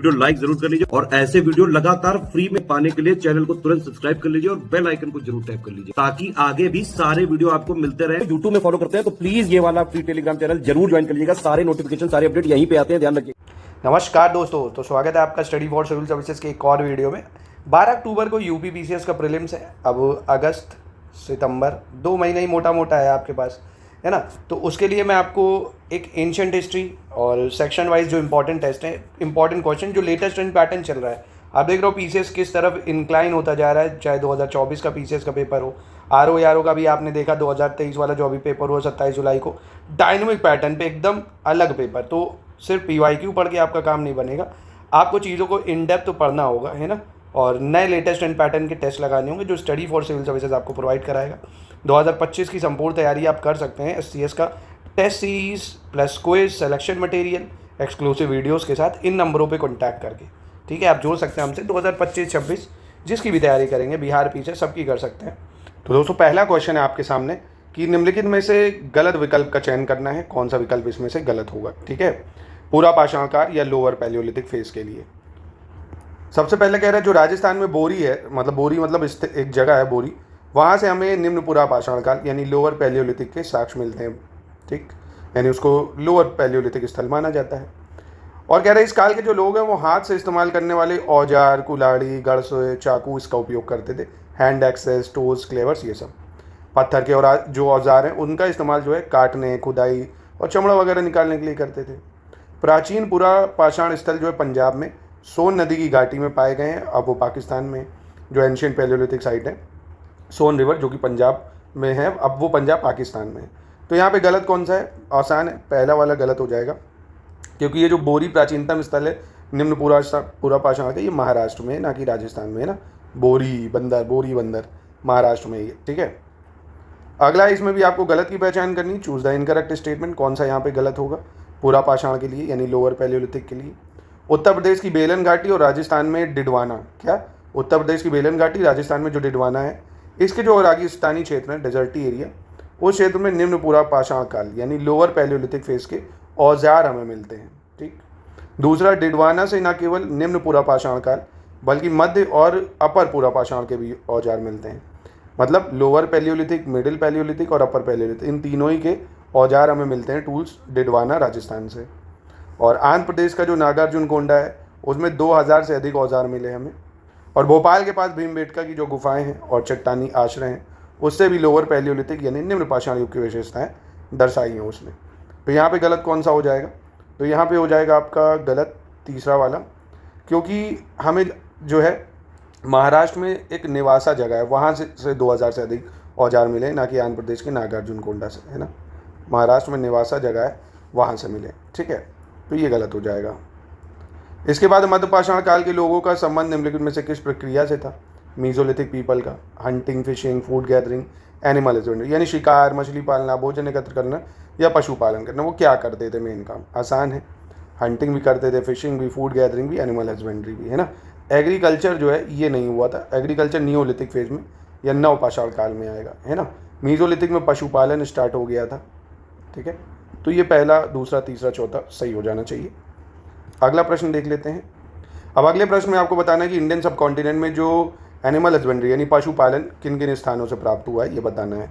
Video like जरूर कर लीजिए और ऐसे वीडियो लगातार फ्री में पाने के लिए चैनल को तुरंत सब्सक्राइब कर लीजिए और बेल आइकन को जरूर टैप कर लीजिए ताकि आगे भी सारे वीडियो आपको मिलते रहे। यूट्यूब में फॉलो करते हैं तो प्लीज ये वाला फ्री टेलीग्राम चैनल जरूर ज्वाइन कर लीजिएगा। सारे नोटिफिकेशन सारे अपडेट यहीं पे आते हैं, ध्यान रखिए। नमस्कार दोस्तों, तो स्वागत है आपका स्टडी फॉर सिविल सर्विसेज के एक और वीडियो में। 12 अक्टूबर को यूपी पीसीएस का प्रीलिम्स है। अब अगस्त सितंबर 2 महीने ही मोटा मोटा है आपके पास, है ना। तो उसके लिए मैं आपको एक एंशिएंट हिस्ट्री और सेक्शन वाइज जो इंपॉर्टेंट टेस्ट है, इंपॉर्टेंट क्वेश्चन, जो लेटेस्ट ट्रेंड पैटर्न चल रहा है, आप देख रहे हो पीसीएस किस तरफ इंक्लाइन होता जा रहा है। चाहे 2024 का पीसीएस का पेपर हो, आरओ का भी आपने देखा 2023 वाला जो अभी पेपर हुआ 27 जुलाई को, डायनेमिक पैटर्न पे एकदम अलग पेपर। तो सिर्फ पीवाईक्यू पढ़ के आपका काम नहीं बनेगा, आपको चीज़ों को इन डेप्थ तो पढ़ना होगा, है ना। और नए लेटेस्ट एंड पैटर्न के टेस्ट लगाने होंगे जो स्टडी फॉर सिविल सर्विसेज आपको प्रोवाइड कराएगा। 2025 की संपूर्ण तैयारी आप कर सकते हैं एससीएस का test series plus quiz, selection material, exclusive videos के साथ इन नंबरों पे कांटेक्ट करके, ठीक है। आप जोड़ सकते हैं हमसे 2025-26 जिसकी भी तैयारी करेंगे, बिहार पीछे सबकी कर सकते हैं। तो दोस्तों, पहला क्वेश्चन है आपके सामने कि निम्नलिखित में से गलत विकल्प का चयन करना है, कौन सा विकल्प इसमें से गलत होगा, ठीक है। पूरा पाषाण काल या लोअर पैलियोलिथिक फेज के लिए सबसे पहले कह रहा है जो राजस्थान में बोरी है, मतलब बोरी मतलब एक जगह है बोरी, वहाँ से हमें निम्न पूरा पाषाण काल यानी लोअर पैलियोलिथिक के साक्ष्य मिलते हैं, ठीक, यानी उसको लोअर पैलियोलिथिक स्थल माना जाता है। और कह रहे हैं इस काल के जो लोग हैं वो हाथ से इस्तेमाल करने वाले औजार, कुल्हाड़ी, गड़सोए, चाकू इसका उपयोग करते थे। हैंड एक्सेस, टूल्स, क्लेवर्स, ये सब पत्थर के और जो औजार हैं उनका इस्तेमाल जो है काटने, खुदाई और चमड़ा वगैरह निकालने के लिए करते थे। प्राचीन पूरा पाषाण स्थल जो है पंजाब में सोन नदी की घाटी में पाए गए हैं। अब वो पाकिस्तान में जो एंशिएंट पैलियोलिथिक साइट है सोन रिवर, जो कि पंजाब में है, अब वो पंजाब पाकिस्तान में है। तो यहाँ पे गलत कौन सा है? आसान है, पहला वाला गलत हो जाएगा, क्योंकि ये जो बोरी प्राचीनतम स्थल है निम्न पूरा पाषाण का, ये महाराष्ट्र में है, ना कि राजस्थान में, है ना। बोरी बंदर महाराष्ट्र में ये, ठीक है। अगला इसमें भी आपको गलत की पहचान करनी, चूज द इनकरेक्ट स्टेटमेंट, कौन सा यहाँ पे गलत होगा पूरा पाषाण के लिए यानी लोअर पैलियोलिथिक के लिए। उत्तर प्रदेश की बेलन घाटी और राजस्थान में डिडवाना, क्या उत्तर प्रदेश की बेलन घाटी, राजस्थान में जो डिडवाना है, इसके जो रेगिस्तानी क्षेत्र है, डेजर्टी एरिया, उस क्षेत्र में निम्न पूरा पाषाण काल यानी लोअर पैलियोलिथिक फेज के औजार हमें मिलते हैं, ठीक। दूसरा, डिडवाना से न केवल निम्न पूरा पाषाण काल बल्कि मध्य और अपर पूरा पाषाण के भी औजार मिलते हैं। मतलब लोअर पैलियोलिथिक, मिडिल पैलियोलिथिक और अपर पैलियोलिथिक, इन तीनों ही के औजार हमें मिलते हैं टूल्स डिडवाना राजस्थान से। और आंध्र प्रदेश का जो नागार्जुनकोंडा है उसमें 2000 से अधिक औजार मिले हमें। और भोपाल के पास भीमबेटका की जो गुफाएं हैं और चट्टानी आश्रय हैं उससे भी लोअर पैलियोलिथिक यानी निम्न पाषाण युग की विशेषताएं दर्शाई हैं उसने। तो यहाँ पे गलत कौन सा हो जाएगा? तो यहाँ पे हो जाएगा आपका गलत तीसरा वाला, क्योंकि हमें जो है महाराष्ट्र में एक निवासा जगह है, वहाँ से 2000 से अधिक औजार मिले, ना कि आंध्र प्रदेश के नागार्जुनकोंडा से, है ना। महाराष्ट्र में निवासा जगह है, वहाँ से मिले, ठीक है। तो ये गलत हो जाएगा। इसके बाद मध्य पाषाण काल के लोगों का संबंध निम्नलिखित में से किस प्रक्रिया से था? मीजोलिथिक पीपल का hunting, fishing, food gathering, animal husbandry यानी शिकार, मछली पालना, भोजन एकत्र करना या पशुपालन करना। वो क्या करते थे? मेन काम आसान है, हंटिंग भी करते थे, फिशिंग भी, फूड गैदरिंग भी, एनिमल हस्बेंड्री भी, है ना। एग्रीकल्चर जो है ये नहीं हुआ था, एग्रीकल्चर नियोलिथिक फेज में या नव पाषाण काल में आएगा, है ना। मीजोलिथिक में पशुपालन स्टार्ट हो गया था, ठीक है। तो ये पहला, दूसरा, तीसरा, चौथा सही हो जाना चाहिए। अगला प्रश्न देख लेते हैं। अब अगले प्रश्न में आपको बताना है कि इंडियन सब कॉन्टिनेंट में जो एनिमल हस्बेंड्री यानी पशुपालन किन किन स्थानों से प्राप्त हुआ है ये बताना है।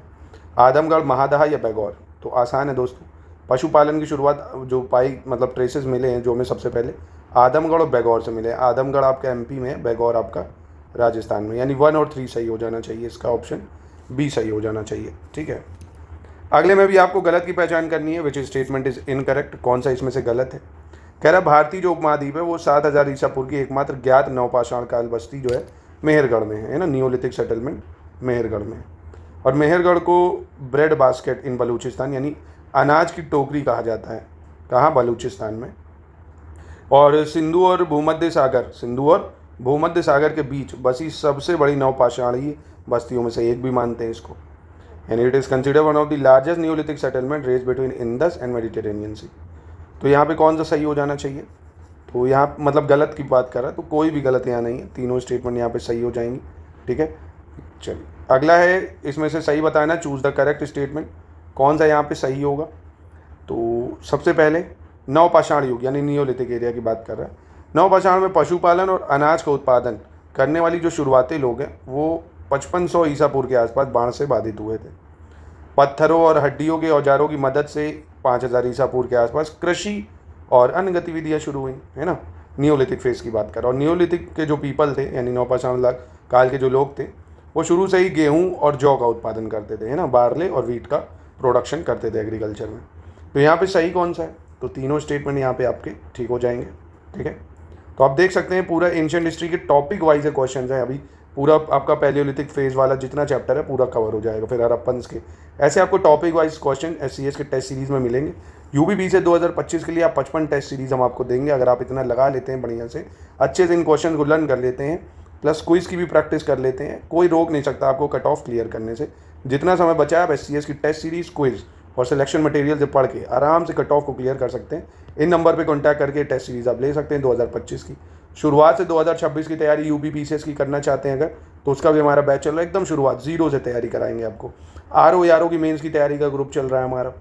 आदमगढ़, महादहा या बैगौर? तो आसान है दोस्तों, पशुपालन की शुरुआत जो पाई, मतलब ट्रेसेस मिले हैं जो हमें सबसे पहले आदमगढ़ और बैगौर से मिले। आदमगढ़ आपका एमपी में है, बैगौर आपका राजस्थान में, यानी 1 और 3 सही हो जाना चाहिए, इसका ऑप्शन बी सही हो जाना चाहिए, ठीक है। अगले में भी आपको गलत की पहचान करनी है, विच स्टेटमेंट इज इनकरेक्ट, कौन सा इसमें से गलत है। कह रहा है भारतीय जो उपमहाद्वीप है वो 7000 ईसा पूर्व की एकमात्र ज्ञात नवपाषाण काल बस्ती जो है मेहरगढ़ में है ना, नियोलिथिक सेटलमेंट मेहरगढ़ में। और मेहरगढ़ को ब्रेड बास्केट इन बलूचिस्तान यानी अनाज की टोकरी कहा जाता है, कहाँ? बलूचिस्तान में। और सिंधु और भूमध्य सागर के बीच बसी सबसे बड़ी नवपाषाणीय बस्तियों में से एक भी मानते हैं इसको, यानी it is considered one of the largest neolithic settlement raise between Indus and Mediterranean sea. तो यहाँ पे कौन सा सही हो जाना चाहिए? तो यहाँ मतलब गलत की बात कर रहा है, तो कोई भी गलत यहाँ नहीं है, तीनों स्टेटमेंट यहाँ पे सही हो जाएंगी, ठीक है। चलिए अगला है, इसमें से सही बताना, चूज द करेक्ट स्टेटमेंट, कौन सा यहाँ पे सही होगा। तो सबसे पहले नवपाषाण युग यानी नियोलिथिक एरिया की बात कर रहा है। नवपाषाण में पशुपालन और अनाज का उत्पादन करने वाली जो शुरुआती लोग हैं वो 5500 ईसा पूर्व के आसपास बाढ़ से बाधित हुए थे। पत्थरों और हड्डियों के औजारों की मदद से 5000 ईसा पूर्व के आसपास कृषि और अन्य गतिविधियाँ शुरू हुई, है ना। नियोलिथिक फेज की बात करें, और नियोलिथिक के जो पीपल थे यानी नवपाषाण काल के जो लोग थे वो शुरू से ही गेहूँ और जौ का उत्पादन करते थे, है ना। बार्ले और वीट का प्रोडक्शन करते थे एग्रीकल्चर में। तो यहाँ पे सही कौन सा है? तो तीनों स्टेटमेंट यहाँ पे आपके ठीक हो जाएंगे, ठीक है। तो आप देख सकते हैं पूरा एंशिएंट हिस्ट्री के टॉपिक वाइज क्वेश्चन हैं। अभी पूरा आपका पैलियोलिथिक फेज वाला जितना चैप्टर है पूरा कवर हो जाएगा। फिर हड़प्पन्स के ऐसे आपको टॉपिक वाइज क्वेश्चन SCS के टेस्ट सीरीज में मिलेंगे। UPB से 2025 के लिए आप 55 टेस्ट सीरीज हम आपको देंगे। अगर आप इतना लगा लेते हैं बढ़िया से, अच्छे से इन क्वेश्चन को लर्न कर लेते हैं, प्लस क्विज की भी प्रैक्टिस कर लेते हैं, कोई रोक नहीं सकता आपको कट ऑफ क्लियर करने से। जितना समय बचा है आप SCS की टेस्ट सीरीज, क्विज और सिलेक्शन मटेरियल से पढ़ के आराम से कट ऑफ को क्लियर कर सकते हैं। इन नंबर पे कांटेक्ट करके टेस्ट सीरीज आप ले सकते हैं 2025 की। शुरुआत से 2026 की तैयारी UPPCS की करना चाहते हैं अगर, तो उसका भी हमारा बैच चल रहा है। एकदम शुरुआत जीरो से तैयारी कराएंगे आपको। RO की मेंस की तैयारी का ग्रुप चल रहा है हमारा,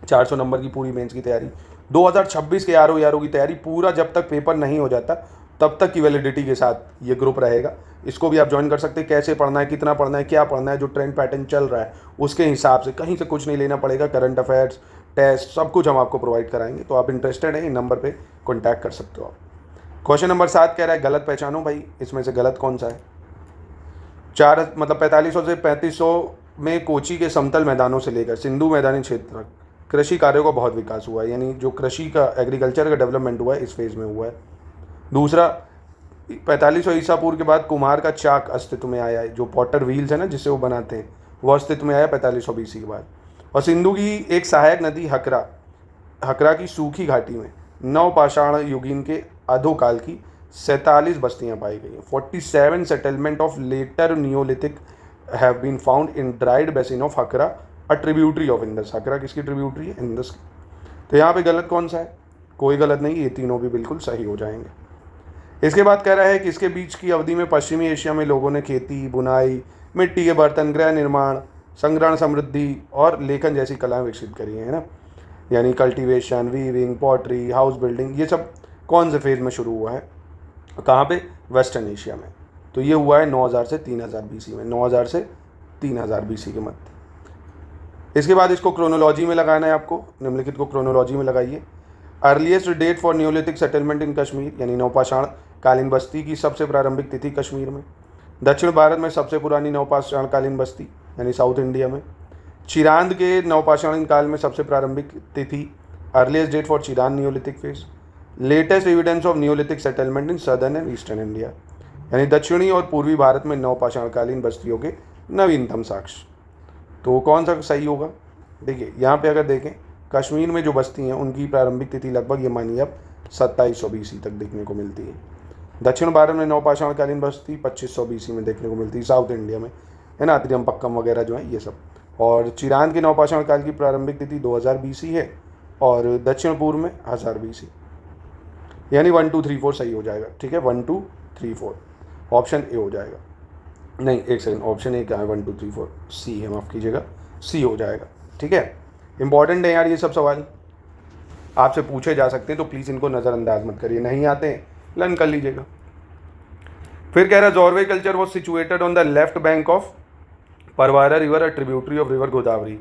400 नंबर की पूरी मेंस की तैयारी। 2026 के RO की तैयारी पूरा जब तक पेपर नहीं हो जाता तब तक की वैलिडिटी के साथ ये ग्रुप रहेगा। इसको भी आप ज्वाइन कर सकते हैं। कैसे पढ़ना है, कितना पढ़ना है, क्या पढ़ना है, जो ट्रेंड पैटर्न चल रहा है उसके हिसाब से, कहीं से कुछ नहीं लेना पड़ेगा। करंट अफेयर्स, टेस्ट, सब कुछ हम आपको प्रोवाइड कराएंगे। तो आप इंटरेस्टेड हैं इन नंबर पे कॉन्टैक्ट कर सकते हो आप। क्वेश्चन नंबर 7 कह रहा है गलत पहचानो भाई, इसमें से गलत कौन सा है? 4500 से 3500 में कोची के समतल मैदानों से लेकर सिंधु मैदानी क्षेत्र कृषि कार्यों का बहुत विकास हुआ है, यानी जो कृषि का, एग्रीकल्चर का डेवलपमेंट हुआ है इस फेज में हुआ है। दूसरा, 4500 ईसा पूर्व के बाद कुम्हार का चाक अस्तित्व में आया है, जो पॉटर व्हील्स है ना जिससे वो बनाते हैं, वो अस्तित्व में आया 4500 BC के बाद। और सिंधु की एक सहायक नदी हकरा की सूखी घाटी में नवपाषाण युगीन के अधोकाल की 47 बस्तियां पाई गई हैं। 47 settlement of later neolithic have been found in dried basin of Hakra, a tributary of Indus. Hakra किसकी ट्रिब्यूटरी है? इंडस की। तो यहाँ पे गलत कौन सा है? कोई गलत नहीं, ये तीनों भी बिल्कुल सही हो जाएंगे। इसके बाद कह रहा है कि इसके बीच की अवधि में पश्चिमी एशिया में लोगों ने खेती, बुनाई, मिट्टी के बर्तन, गृह निर्माण, संग्रहण, समृद्धि और लेखन जैसी कलाएं विकसित करी है ना। यानी cultivation, weaving, pottery, house building, ये सब कौन से फेज में शुरू हुआ है? कहाँ पे? वेस्टर्न एशिया में। तो ये हुआ है 9000 से 3000 BC में, 9000 से 3000 BC के मध्य। इसके बाद इसको क्रोनोलॉजी में लगाना है आपको, निम्नलिखित को क्रोनोलॉजी में लगाइए। Earliest date for neolithic settlement in Kashmir, यानी नवपाषाण कालीन बस्ती की सबसे प्रारंभिक तिथि कश्मीर में। दक्षिण भारत में सबसे पुरानी नवपाषाण कालीन बस्ती यानी साउथ इंडिया में। चिरांद के नवपाषाण काल में सबसे प्रारंभिक तिथि, earliest date for Chirand neolithic phase. Latest evidence of neolithic settlement in southern and eastern India, यानी दक्षिणी और पूर्वी भारत में नवपाषाण कालीन बस्तियों के नवीनतम साक्ष्य। तो कौन सा सही होगा? देखिए यहाँ पे अगर देखें, कश्मीर में जो बस्ती हैं उनकी प्रारंभिक तिथि लगभग ये मानिए अब 2700 BC तक देखने को मिलती है। दक्षिण भारत में नवपाषाण कालीन बस्ती 2500 BC में देखने को मिलती है, साउथ इंडिया में, है ना, त्रियम्पक्कम वगैरह जो है ये सब। और चिरांद के नवपाषाण काल की प्रारंभिक तिथि 2000 BC है और दक्षिण पूर्व में 1000 BC, यानी 1 2 3 4 सही हो जाएगा। ठीक है, 1 2 3 4 ऑप्शन ए हो जाएगा। नहीं, एक सेकंड, ऑप्शन ए क्या है? 1 2 3 4 सी है, माफ़ कीजिएगा, सी हो जाएगा। ठीक है, इंपॉर्टेंट है यार ये सब सवाल, आपसे पूछे जा सकते हैं, तो प्लीज़ इनको नज़रअंदाज मत करिए। नहीं आते हैं लर्न कर लीजिएगा। फिर कह रहा है Jorwe culture was situated on the left bank of Pravara river, a tributary of river Godavari,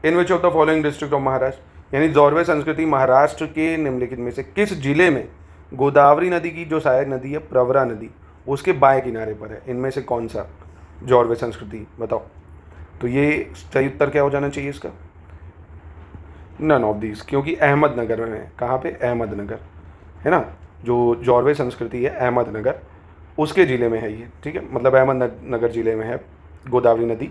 in which of the following district of Maharashtra, यानी जोरवे संस्कृति महाराष्ट्र के निम्नलिखित में से किस जिले में गोदावरी नदी की जो सहायक नदी है प्रवरा नदी उसके बाएं किनारे पर है? इनमें से कौन सा जोरवे संस्कृति बताओ? तो ये सही उत्तर क्या हो जाना चाहिए इसका? नन ऑफ दीज, क्योंकि अहमदनगर में है। कहाँ पे? अहमदनगर, है ना। जो जोरवे संस्कृति है अहमदनगर उसके ज़िले में है ये। ठीक है, मतलब अहमदनगर ज़िले में है गोदावरी नदी,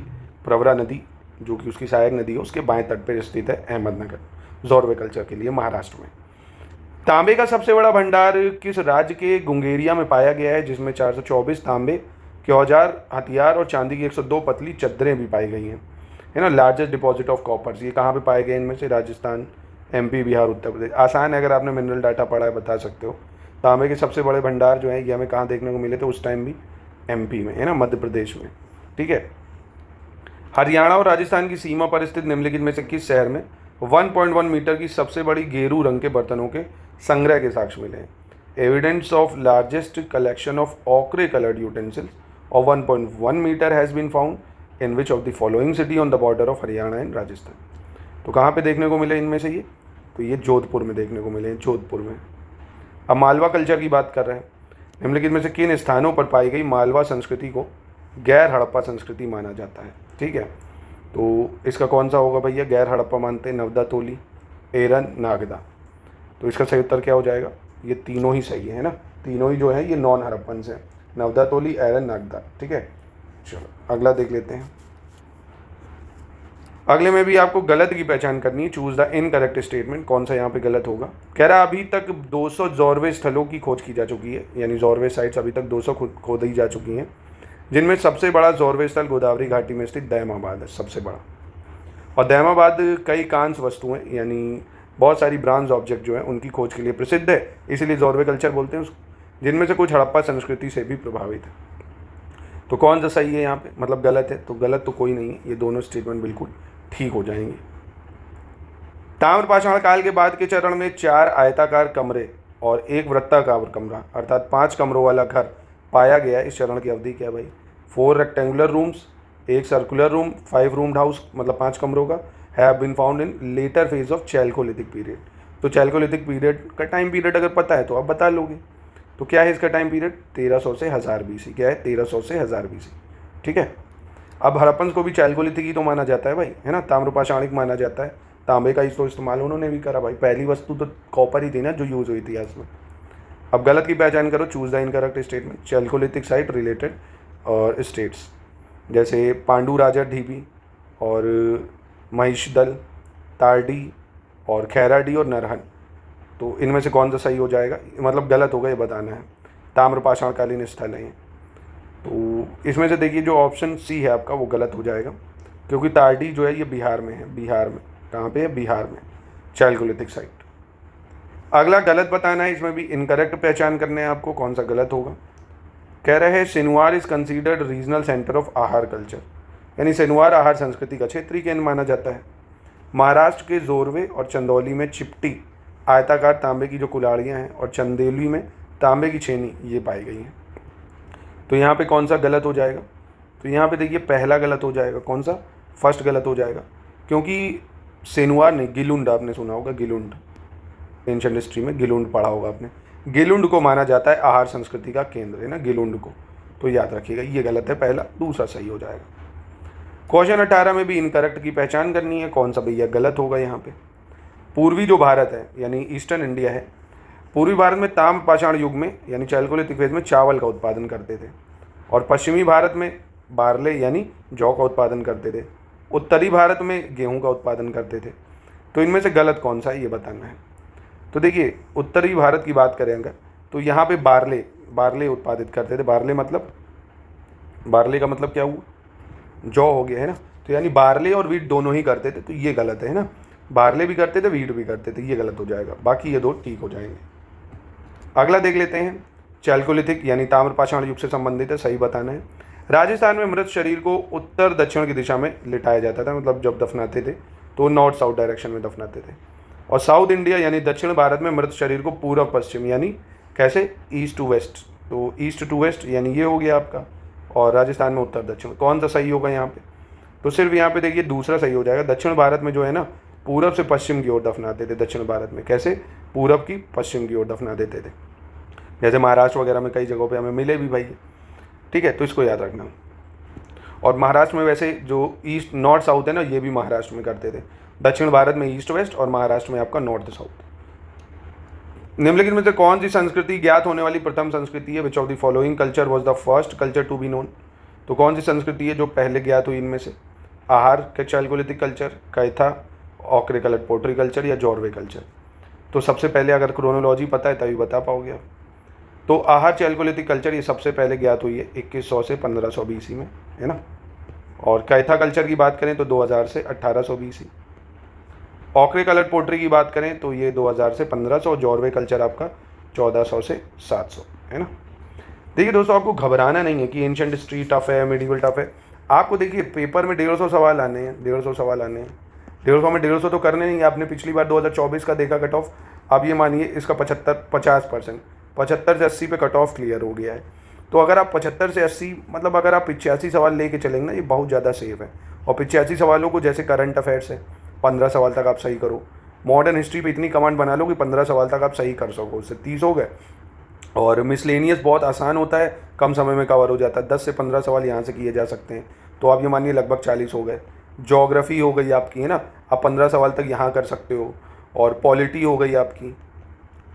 प्रवरा नदी जो कि उसकी सहायक नदी है उसके बाएं तट पर स्थित है अहमदनगर, जोरवे कल्चर के लिए महाराष्ट्र में। तांबे का सबसे बड़ा भंडार किस राज्य के गुंगेरिया में पाया गया है, जिसमें 424 तांबे के औजार, हथियार और चांदी की 102 पतली चद्दरें भी पाई गई हैं, है ना। लार्जेस्ट डिपॉजिट ऑफ कॉपर्स, ये कहाँ पे पाए गए इनमें से? राजस्थान, MP, बिहार, उत्तर प्रदेश। आसान है, अगर आपने मिनरल डाटा पढ़ा है बता सकते हो। तांबे के सबसे बड़े भंडार जो है ये हमें कहाँ देखने को मिले थे उस टाइम भी? MP में, है ना, मध्य प्रदेश में। ठीक है, हरियाणा और राजस्थान की सीमा पर स्थित निम्नलिखित में से किस शहर में 1.1 मीटर की सबसे बड़ी गेरू रंग के बर्तनों के संग्रह के साक्ष्य मिले हैं? Evidence of largest collection of ochre colored utensils of 1.1 meter has been found in which of the following city on the border of Haryana and Rajasthan. तो कहाँ पे देखने को मिले इनमें से ये? तो ये जोधपुर में देखने को मिले हैं, जोधपुर में। अब मालवा कल्चर की बात कर रहे हैं। निम्नलिखित में से किन स्थानों पर पाई गई मालवा संस्कृति को गैर हड़प्पा संस्कृति माना जाता है? ठीक है, तो इसका कौन सा होगा भैया? गैर हड़प्पा मानते हैं नवदा तोली, एरन, नागदा। तो इसका सही उत्तर क्या हो जाएगा? ये तीनों ही सही है ना, तीनों ही जो है ये नॉन हड़प्पन से, नवदा तोली, एरन, नागदा। ठीक है, चलो अगला देख लेते हैं। अगले में भी आपको गलत की पहचान करनी है। Choose the incorrect statement. कौन सा यहाँ पे गलत होगा? कह रहा अभी तक 200 जोरवे स्थलों की खोज की जा चुकी है, यानी जोरवे साइट्स अभी तक 200 खोदी जा चुकी हैं, जिनमें सबसे बड़ा जोरवे स्थल गोदावरी घाटी में स्थित दैमाबाद है, सबसे बड़ा। और दैमाबाद कई कांस्य वस्तुएं यानी बहुत सारी ब्रांज ऑब्जेक्ट जो है उनकी खोज के लिए प्रसिद्ध है, इसीलिए जोरवे कल्चर बोलते हैं उसको, जिनमें से कुछ हड़प्पा संस्कृति से भी प्रभावित है। तो कौन सा सही है यहाँ पे? मतलब गलत है, तो गलत तो कोई नहीं है, ये दोनों स्टेटमेंट बिल्कुल ठीक हो जाएंगे। ताम्रपाषाण काल के बाद के चरण में 4 आयताकार कमरे और 1 वृत्ताकार कमरा अर्थात 5 कमरों वाला घर पाया गया। इस चरण की अवधि क्या है भाई? 4 rectangular rooms, 1 circular room, 5 roomed house मतलब 5 कमरों का have been found in later phase of chalcolithic period. तो चैल्कोलिथिक पीरियड का टाइम पीरियड अगर पता है तो आप बता लोगे। तो क्या है इसका टाइम पीरियड? 1300 से 1000 BC। क्या है? 1300 से 1000 BC। ठीक है, अब हड़प्पन को भी चैल्कोलिथिक ही तो माना जाता है भाई, है ना, ताम्रपाषाणिक माना जाता है। तांबे का तो इस्तेमाल उन्होंने भी करा भाई, पहली वस्तु तो कॉपर ही थी ना जो यूज़ हुई थी इसमें। अब गलत की पहचान करो। Choose the incorrect statement. Chalcolithic site related और स्टेट्स जैसे पांडु राजा ढीबी और महिषदल, तारडी और खैराडी और नरहन। तो इनमें से कौन सा सही हो जाएगा? मतलब गलत होगा ये बताना है। ताम्रपाषाणकालीन स्थल है। तो इसमें से देखिए जो ऑप्शन सी है आपका वो गलत हो जाएगा, क्योंकि तारडी जो है ये बिहार में है। बिहार में कहाँ पे है? बिहार में, चैल्कोलिथिक साइट। अगला गलत बताना है, इसमें भी इनकरेक्ट पहचान करने हैं आपको, कौन सा गलत होगा। कह रहे हैं Sinwar is considered regional centre of आहार कल्चर, यानी सिनवार आहार संस्कृति का क्षेत्रीय केंद्र माना जाता है। महाराष्ट्र के जोरवे और चंदौली में चिपटी आयताकार तांबे की जो कुल्हाड़ियाँ हैं और चंदेली में तांबे की छेनी ये पाई गई हैं। तो यहाँ पे कौन सा गलत हो जाएगा? तो यहाँ पे देखिए पहला गलत हो जाएगा। कौन सा? फर्स्ट गलत हो जाएगा, क्योंकि सेनुआर नहीं, गिलुंड आपने सुना होगा, गिलुंड, एंशिएंट हिस्ट्री में गिलुंड पढ़ा होगा आपने। गिलुंड को माना जाता है आहार संस्कृति का केंद्र, है ना, गिलुंड को। तो याद रखिएगा ये गलत है पहला, दूसरा सही हो जाएगा। क्वेश्चन 18 में भी इनकरेक्ट की पहचान करनी है, कौन सा भैया गलत होगा यहाँ पे। पूर्वी जो भारत है यानी ईस्टर्न इंडिया है, पूर्वी भारत में ताम्रपाषाण युग में यानी चैल्कोलिथिक फेज में चावल का उत्पादन करते थे, और पश्चिमी भारत में बार्ले यानी जौ का उत्पादन करते थे। उत्तरी भारत में गेहूं का उत्पादन करते थे। तो इनमें से गलत कौन सा है ये बताना है। तो देखिए उत्तरी भारत की बात करें अगर, तो यहाँ पे बार्ले उत्पादित करते थे। बार्ले का मतलब क्या हुआ? जौ हो गया, है ना। तो यानी बार्ले और वीट दोनों ही करते थे, तो ये गलत है ना। बार्ले भी करते थे, वीट भी करते थे, ये गलत हो जाएगा। बाकी ये दो ठीक हो जाएंगे। अगला देख लेते हैं। चैल्कोलिथिक यानी ताम्रपाषाण युग से संबंधित है, सही बताना है। राजस्थान में मृत शरीर को उत्तर दक्षिण की दिशा में लिटाया जाता था, मतलब जब दफनाते थे तो नॉर्थ साउथ डायरेक्शन में दफनाते थे। और साउथ इंडिया यानी दक्षिण भारत में मृत शरीर को पूर्व पश्चिम यानी कैसे? East to west. तो ईस्ट टू वेस्ट यानी ये हो गया आपका, और राजस्थान में उत्तर दक्षिण। कौन सा सही होगा यहाँ पे? तो सिर्फ यहाँ पे देखिए दूसरा सही हो जाएगा। दक्षिण भारत में जो है ना पूरब से पश्चिम की ओर दफनाते थे। दक्षिण भारत में कैसे? पूरब की पश्चिम की ओर दफना देते थे, जैसे महाराष्ट्र वगैरह में कई जगहों पे हमें मिले भी भाई। ठीक है, तो इसको याद रखना। और महाराष्ट्र में वैसे जो ईस्ट नॉर्थ साउथ है ना, ये भी महाराष्ट्र में करते थे। दक्षिण भारत में ईस्ट वेस्ट और महाराष्ट्र में आपका नॉर्थ साउथ। निम्नलिखित में से कौन सी संस्कृति ज्ञात होने वाली प्रथम संस्कृति है? Which of the following culture was the first culture to be known. तो कौन सी संस्कृति है जो पहले ज्ञात हुई इनमें से? आहार के Chalcolithic culture, कैथा, ochre colour pottery culture या जॉर्वे कल्चर। तो सबसे पहले अगर क्रोनोलॉजी पता है तभी बता पाओगे आप। तो आहार चैल्कोलिथिक कल्चर ये सबसे पहले ज्ञात हुई है 2100 से 1500 BC में, है ना। और कैथा कल्चर की बात करें तो 2000 से 1800 BC। ऑक्रे कलर पोट्री की बात करें तो ये 2000 से 1500, और जॉर्वे कल्चर आपका 1400 से 700, है ना। देखिए दोस्तों, आपको घबराना नहीं है कि एंशिएंट हिस्ट्री टफ है, मिडिवल टफ है। आपको देखिए पेपर में 150 सवाल आने हैं, 150 सवाल आने हैं। 150 में 150 तो करने नहीं है। आपने पिछली बार 2024 का देखा कट ऑफ, अब ये मानिए इसका 50% 75 से 80 पे कट ऑफ क्लियर हो गया है। तो अगर आप 75 से 80 मतलब अगर आप 85 सवाल लेके चलेंगे ना, ये बहुत ज़्यादा सेफ है। और 85 सवालों को जैसे करंट अफेयर्स है 15 सवाल तक आप सही करो, मॉडर्न हिस्ट्री पे इतनी कमांड बना लो कि 15 सवाल तक आप सही कर सको, उससे 30 हो गए। और मिसलेनियस बहुत आसान होता है, कम समय में कवर हो जाता है, 10 से 15 सवाल यहाँ से किए जा सकते हैं, तो आप ये मानिए लगभग 40 हो गए। ज्योग्राफी हो गई आपकी, है ना, आप 15 सवाल तक यहाँ कर सकते हो। और पॉलिटी हो गई आपकी,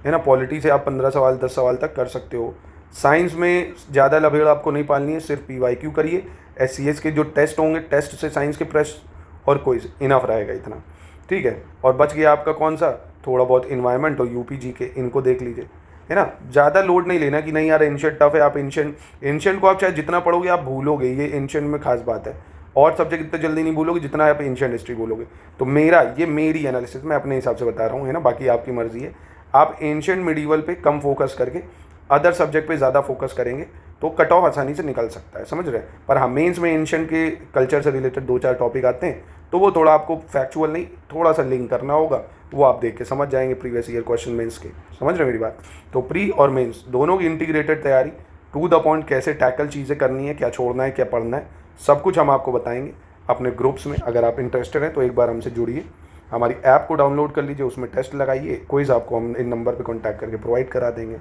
है ना, पॉलिटी से आप 15 सवाल 10 सवाल तक कर सकते हो। साइंस में ज़्यादा लभेड़ आपको नहीं पालनी है, सिर्फ PYQ करिए। SCS के जो टेस्ट होंगे, टेस्ट से साइंस के प्रश्न और क्विज इनफ रहेगा इतना, ठीक है। और बच गया आपका कौन सा, थोड़ा बहुत इन्वायरमेंट और UPG के, इनको देख लीजिए, है ना। ज़्यादा लोड नहीं लेना कि नहीं यार एंशिएंट टफ है, आप एंशिएंट को आप चाहे जितना पढ़ोगे आप भूलोगे, ये एंशिएंट में खास बात है। और सब्जेक्ट इतना जल्दी नहीं भूलोगे जितना आप एंशिएंट हिस्ट्री बोलोगे। तो मेरी एनालिसिस मैं अपने हिसाब से बता रहा हूँ, है ना, बाकी आपकी मर्जी है। आप एंशिएंट मिडीवल पे कम फोकस करके अदर सब्जेक्ट पे ज़्यादा फोकस करेंगे तो कट ऑफ आसानी से निकल सकता है, समझ रहे हैं। पर हाँ, मेंस में एंशिएंट के कल्चर से रिलेटेड 2-4 टॉपिक आते हैं, तो वो थोड़ा आपको फैक्चुअल नहीं, थोड़ा सा लिंक करना होगा, वो आप देख के समझ जाएंगे प्रीवियस ईयर क्वेश्चन मेंस के, समझ रहे हैं मेरी बात। तो प्री और मेंस दोनों की इंटीग्रेटेड तैयारी, टू द पॉइंट कैसे टैकल चीज़ें करनी है, क्या छोड़ना है, क्या पढ़ना है, सब कुछ हम आपको बताएंगे अपने ग्रुप्स में। अगर आप इंटरेस्टेड हैं तो एक बार हमसे जुड़िए, हमारी ऐप को डाउनलोड कर लीजिए, उसमें टेस्ट लगाइए, क्विज आपको हम इन नंबर पे कांटेक्ट करके प्रोवाइड करा देंगे।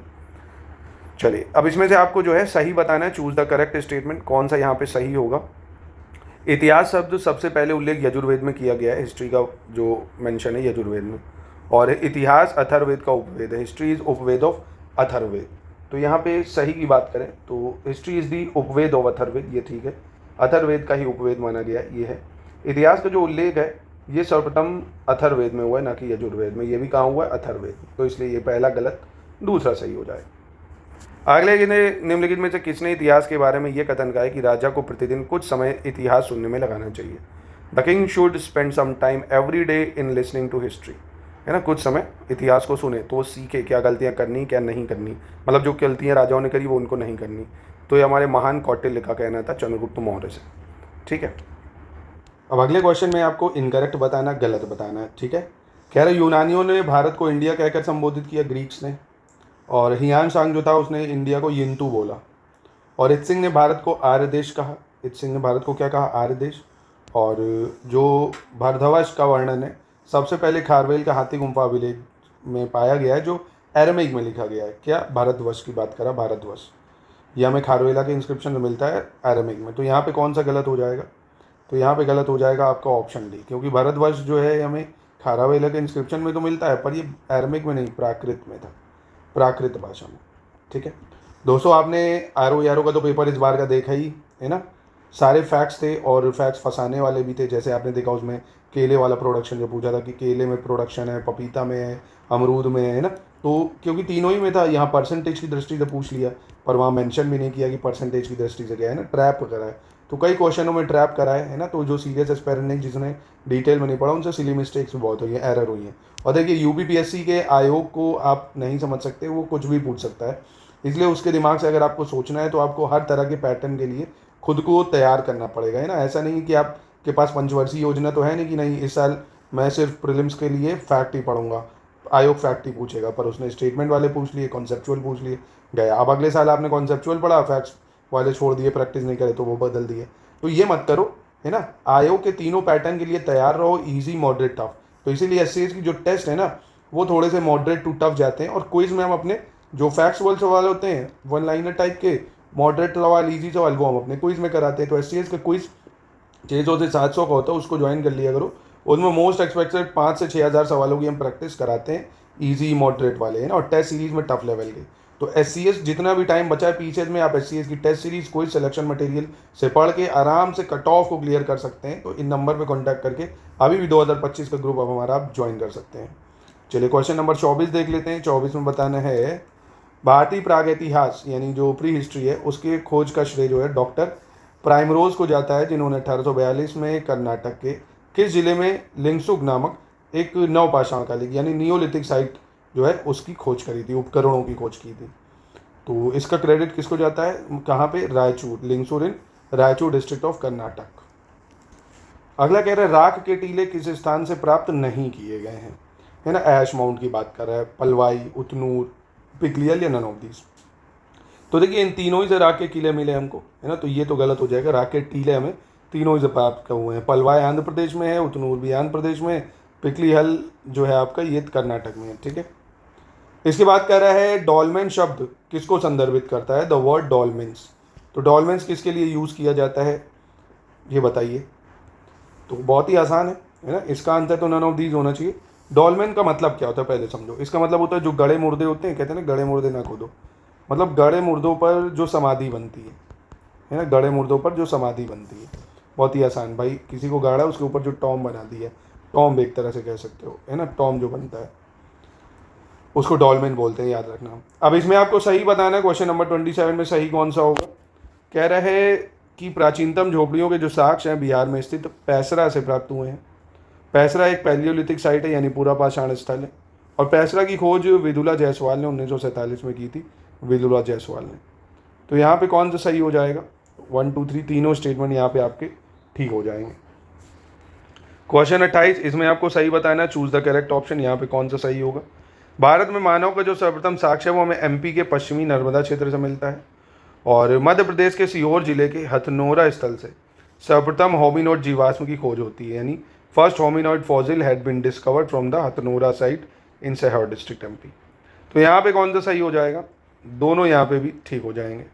चलिए, अब इसमें से आपको जो है सही बताना है, चूज़ द करेक्ट स्टेटमेंट, कौन सा यहाँ पे सही होगा। इतिहास शब्द सबसे पहले उल्लेख यजुर्वेद में किया गया है, हिस्ट्री का जो मेंशन है यजुर्वेद में, और इतिहास अथर्ववेद का उपवेद है, history is upaveda of Atharvaveda. तो यहाँ पे सही की बात करें तो history is the upaveda of Atharvaveda, ये ठीक है, अथर्ववेद का ही उपवेद माना गया, ये है। इतिहास का जो उल्लेख है ये सर्वप्रथम अथर्ववेद में हुआ है, ना कि यजुर्वेद में, ये भी कहाँ हुआ है, अथर्ववेद, तो इसलिए ये पहला गलत, दूसरा सही हो जाए। अगले निम्नलिखित में से किसने इतिहास के बारे में ये कथन कहा है कि राजा को प्रतिदिन कुछ समय इतिहास सुनने में लगाना चाहिए। The king should spend some time every day in listening to history, है ना, कुछ समय इतिहास को सुने तो वो सीखे क्या गलतियाँ करनी क्या नहीं करनी, मतलब जो गलतियाँ राजाओं ने करी वो उनको नहीं करनी। तो ये हमारे महान कौटिल्य का कहना था, चंद्रगुप्त मौर्य से, ठीक है। अब अगले क्वेश्चन में आपको इनकरेक्ट बताना, गलत बताना है, ठीक है। कह रहे यूनानियों ने भारत को इंडिया कहकर संबोधित किया, ग्रीक्स ने, और हियान सांग जो था उसने इंडिया को यिंतु बोला, और इत सिंह ने भारत को आर्य देश कहा। इत सिंह ने भारत को क्या कहा, आर्य देश। और जो भारतवर्ष का वर्णन है सबसे पहले खारवेल का हाथी गुम्फा अभिलेख में पाया गया है, जो एरामिक में लिखा गया है। क्या, भारतवर्ष की बात करा, भारतवर्ष, यह हमें खारवेला के इंस्क्रिप्शन में मिलता है एरामिक में। तो यहाँ पे कौन सा गलत हो जाएगा, तो यहाँ पे गलत हो जाएगा आपका ऑप्शन डी, क्योंकि भारतवर्ष जो है हमें खारवेला के इंस्क्रिप्शन में तो मिलता है, पर ये एरामिक में नहीं, प्राकृत में था, प्राकृत भाषा में, ठीक है। दोस्तों, आपने RO का तो पेपर इस बार का देखा ही है ना, सारे फैक्ट्स थे और फैक्ट्स फंसाने वाले भी थे। जैसे आपने देखा उसमें केले वाला प्रोडक्शन जो पूछा था कि केले में प्रोडक्शन है, पपीता में है, अमरूद में है ना, तो क्योंकि तीनों ही में था, यहाँ परसेंटेज की दृष्टि से पूछ लिया, पर वहाँ मेंशन भी नहीं किया कि परसेंटेज की दृष्टि से क्या है ना, ट्रैप करा है। तो कई क्वेश्चनों में ट्रैप करा है ना, तो जो सीरियस एस्पेरेंट नहीं, जिसने डिटेल में नहीं पढ़ा, उनसे सिली मिस्टेक्स बहुत हुई हैं, एरर हुई हैं। और देखिए UPPSC के आयोग को आप नहीं समझ सकते, वो कुछ भी पूछ सकता है, इसलिए उसके दिमाग से अगर आपको सोचना है तो आपको हर तरह के पैटर्न के लिए खुद को तैयार करना पड़ेगा, है ना। ऐसा नहीं कि आपके पास पंचवर्षीय योजना तो है नहीं कि नहीं इस साल मैं सिर्फ प्रीलिम्स के लिए फैक्ट ही पढ़ूंगा, आयोग फैक्ट ही पूछेगा, पर उसने स्टेटमेंट वाले पूछ लिए, कॉन्सेप्चुअल पूछ लिए, गया। अब अगले साल आपने कॉन्सेप्चुअल पढ़ा, फैक्ट्स वाले छोड़ दिए, प्रैक्टिस नहीं करे तो वो बदल दिए, तो ये मत करो, है ना। आयोग के तीनों पैटर्न के लिए तैयार रहो, ईजी, मॉडरेट, टफ। तो इसीलिए SCS की जो टेस्ट है ना वो थोड़े से मॉडरेट टू टफ जाते हैं, और क्विज में हम अपने जो फैक्ट्स वाले सवाल होते हैं, वन लाइनर टाइप के, मॉडरेट सवाल, ईजी सवाल, वो हम अपने क्विज में कराते हैं। तो SCS का क्विज 600 से 700 का होता है, उसको ज्वाइन कर लिया करो। उसमें मोस्ट एक्सपेक्टेड 5 से 6,000 सवालों की हम प्रैक्टिस कराते हैं, ईजी मॉडरेट वाले, है ना, और टेस्ट सीरीज में टफ लेवल के। तो SCS जितना भी टाइम बचा है पीछे में, आप SCS की टेस्ट सीरीज कोई सिलेक्शन मटेरियल से पढ़ के आराम से कट ऑफ को क्लियर कर सकते हैं। तो इन नंबर पे कांटेक्ट करके अभी भी 2025 का ग्रुप अब हमारा आप ज्वाइन कर सकते हैं। चलिए, क्वेश्चन नंबर 24 देख लेते हैं। 24 में बताना है भारतीय प्रागैतिहास यानी जो प्री हिस्ट्री है उसके खोज का श्रेय जो है डॉक्टर प्राइमरोज को जाता है, जिन्होंने 1842 में कर्नाटक के किस जिले में लिंगसुक नामक एक नवपाषाण कालिक यानी नियोलिथिक साइट जो है उसकी खोज करी थी, उपकरणों की खोज की थी। तो इसका क्रेडिट किसको जाता है, कहाँ पे, रायचूर, लिंगसूर इन रायचूर डिस्ट्रिक्ट ऑफ कर्नाटक। अगला कह रहा है राख के टीले किस स्थान से प्राप्त नहीं किए गए हैं, है ना। ऐश माउंट की बात कर रहा है, पलवाई, उतनूर, पिकलियल या नन ऑफ दीज। तो देखिए इन तीनों ही से राग के किले मिले हमको, है ना, तो ये तो गलत हो जाएगा। राग के टीले हमें तीनों ही से प्राप्त हुए हैं। पलवाय आंध्र प्रदेश में है, उतनूर भी आंध्र प्रदेश में, पिकलीहल जो है आपका ये कर्नाटक में है। ठीक है, इसके बाद कह रहा है डॉल्मेन शब्द किसको संदर्भित करता है, द वर्ड डॉल्मेन्स। तो डॉल्मेन्स किसके लिए यूज़ किया जाता है ये बताइए। तो बहुत ही आसान है ना, इसका आंसर तो नन ऑफ दीज होना चाहिए। डॉल्मेन का मतलब क्या होता है पहले समझो। इसका मतलब होता है जो गड़े मुर्दे होते हैं, कहते हैं ना गड़े मुर्दे ना खोदो, मतलब गड़े मुर्दों पर जो समाधि बनती है ना, गड़े मुर्दों पर जो समाधि बनती है। बहुत ही आसान भाई, किसी को गाड़ा उसके ऊपर जो टॉम बना दिया, टॉम एक तरह से कह सकते हो, है ना, टॉम जो बनता है उसको डॉल्मेन बोलते हैं, याद रखना। अब इसमें आपको सही बताना है, क्वेश्चन नंबर 27 में सही कौन सा होगा। कह रहे हैं कि प्राचीनतम झोपड़ियों के जो साक्ष्य हैं बिहार में स्थित पैसरा से प्राप्त हुए हैं। पैसरा एक पैलियोलिथिक साइट है, यानी पूरा पाषाण स्थल है। और पैसरा की खोज विदुला जायसवाल ने 1947 में की थी, विदुला जायसवाल ने। तो यहाँ पे कौन सा सही हो जाएगा, 1 2 3 तीनों स्टेटमेंट यहाँ पे आपके ठीक हो जाएंगे। क्वेश्चन 28, इसमें आपको सही बताना, चूज द करेक्ट ऑप्शन, यहाँ पे कौन सा सही होगा। भारत में मानव का जो सर्वप्रथम साक्ष्य है वो हमें एमपी के पश्चिमी नर्मदा क्षेत्र से मिलता है। और मध्य प्रदेश के सीहोर जिले के हथनोरा स्थल से सर्वप्रथम होमिनोड जीवाश्म की खोज होती है, यानी first hominoid fossil had been discovered from the Hathnora site in Sehore district MP. तो यहाँ पे कौन सा सही हो जाएगा, दोनों यहाँ पे भी ठीक हो जाएंगे।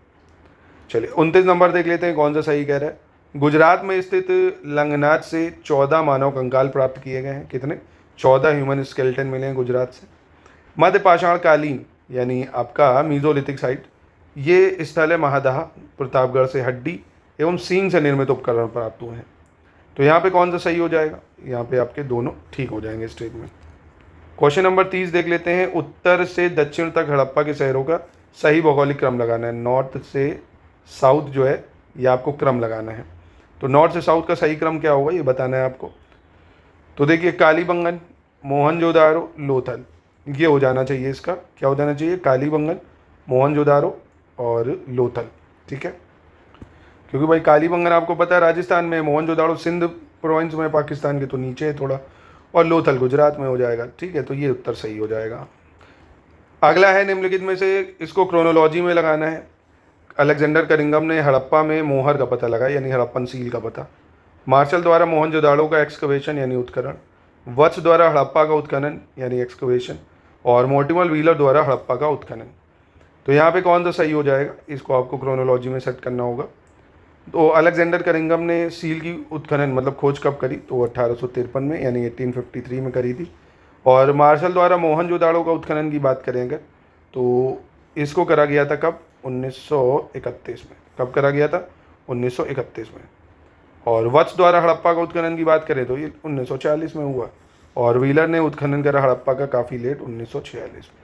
चलिए 29 नंबर देख लेते हैं कौन सा सही कह रहा है। गुजरात में स्थित लंगनाथ से 14 मानव कंकाल प्राप्त किए गए हैं। कितने, 14 ह्यूमन स्केलेटन मिले हैं गुजरात से। मध्य पाषाण कालीन यानी आपका मीजोलिथिक साइट, ये स्थल है महादहा, प्रतापगढ़ से हड्डी एवं सींग से निर्मित उपकरण प्राप्त हुए हैं। तो यहाँ पे कौन सा सही हो जाएगा, यहाँ पे आपके दोनों ठीक हो जाएंगे स्टेटमेंट। क्वेश्चन नंबर 30 देख लेते हैं। उत्तर से दक्षिण तक हड़प्पा के शहरों का सही भौगोलिक क्रम लगाना है। नॉर्थ से साउथ जो है ये आपको क्रम लगाना है। तो नॉर्थ से साउथ का सही क्रम क्या होगा ये बताना है आपको। तो देखिए कालीबंगन, मोहनजोदारो, लोथल, ये हो जाना चाहिए। इसका क्या हो जाना चाहिए, कालीबंगन, मोहनजोदारो और लोथल। ठीक है, क्योंकि भाई कालीबंगन आपको पता है राजस्थान में, मोहनजोदाड़ो सिंध प्रोविंस में पाकिस्तान के तो नीचे है थोड़ा, और लोथल गुजरात में हो जाएगा। ठीक है, तो ये उत्तर सही हो जाएगा। अगला है निम्नलिखित में से इसको क्रोनोलॉजी में लगाना है। अलेक्जेंडर करिंगम ने हड़प्पा में मोहर का पता लगाया, यानी हड़प्पन सील का पता। मार्शल द्वारा मोहनजोदाड़ो का एक्सकवेशन यानी उत्खनन। वत्स द्वारा हड़प्पा का उत्खनन यानी एक्सकवेशन। और मोर्टिमर व्हीलर द्वारा हड़प्पा का उत्खनन। तो यहाँ पे कौन सा सही हो जाएगा, इसको आपको क्रोनोलॉजी में सेट करना होगा। तो अलेक्जेंडर करिंगम ने सील की उत्खनन मतलब खोज कब करी, तो 1853 में यानी 1853 में करी थी। और मार्शल द्वारा मोहनजोदाड़ो का उत्खनन की बात करें अगर, तो इसको करा गया था कब, 1931 में। कब करा गया था, 1931 में। और वत्स द्वारा हड़प्पा का उत्खनन की बात करें तो ये 1940 में हुआ। और व्हीलर ने उत्खनन करा हड़प्पा का काफ़ी लेट, 1946 में।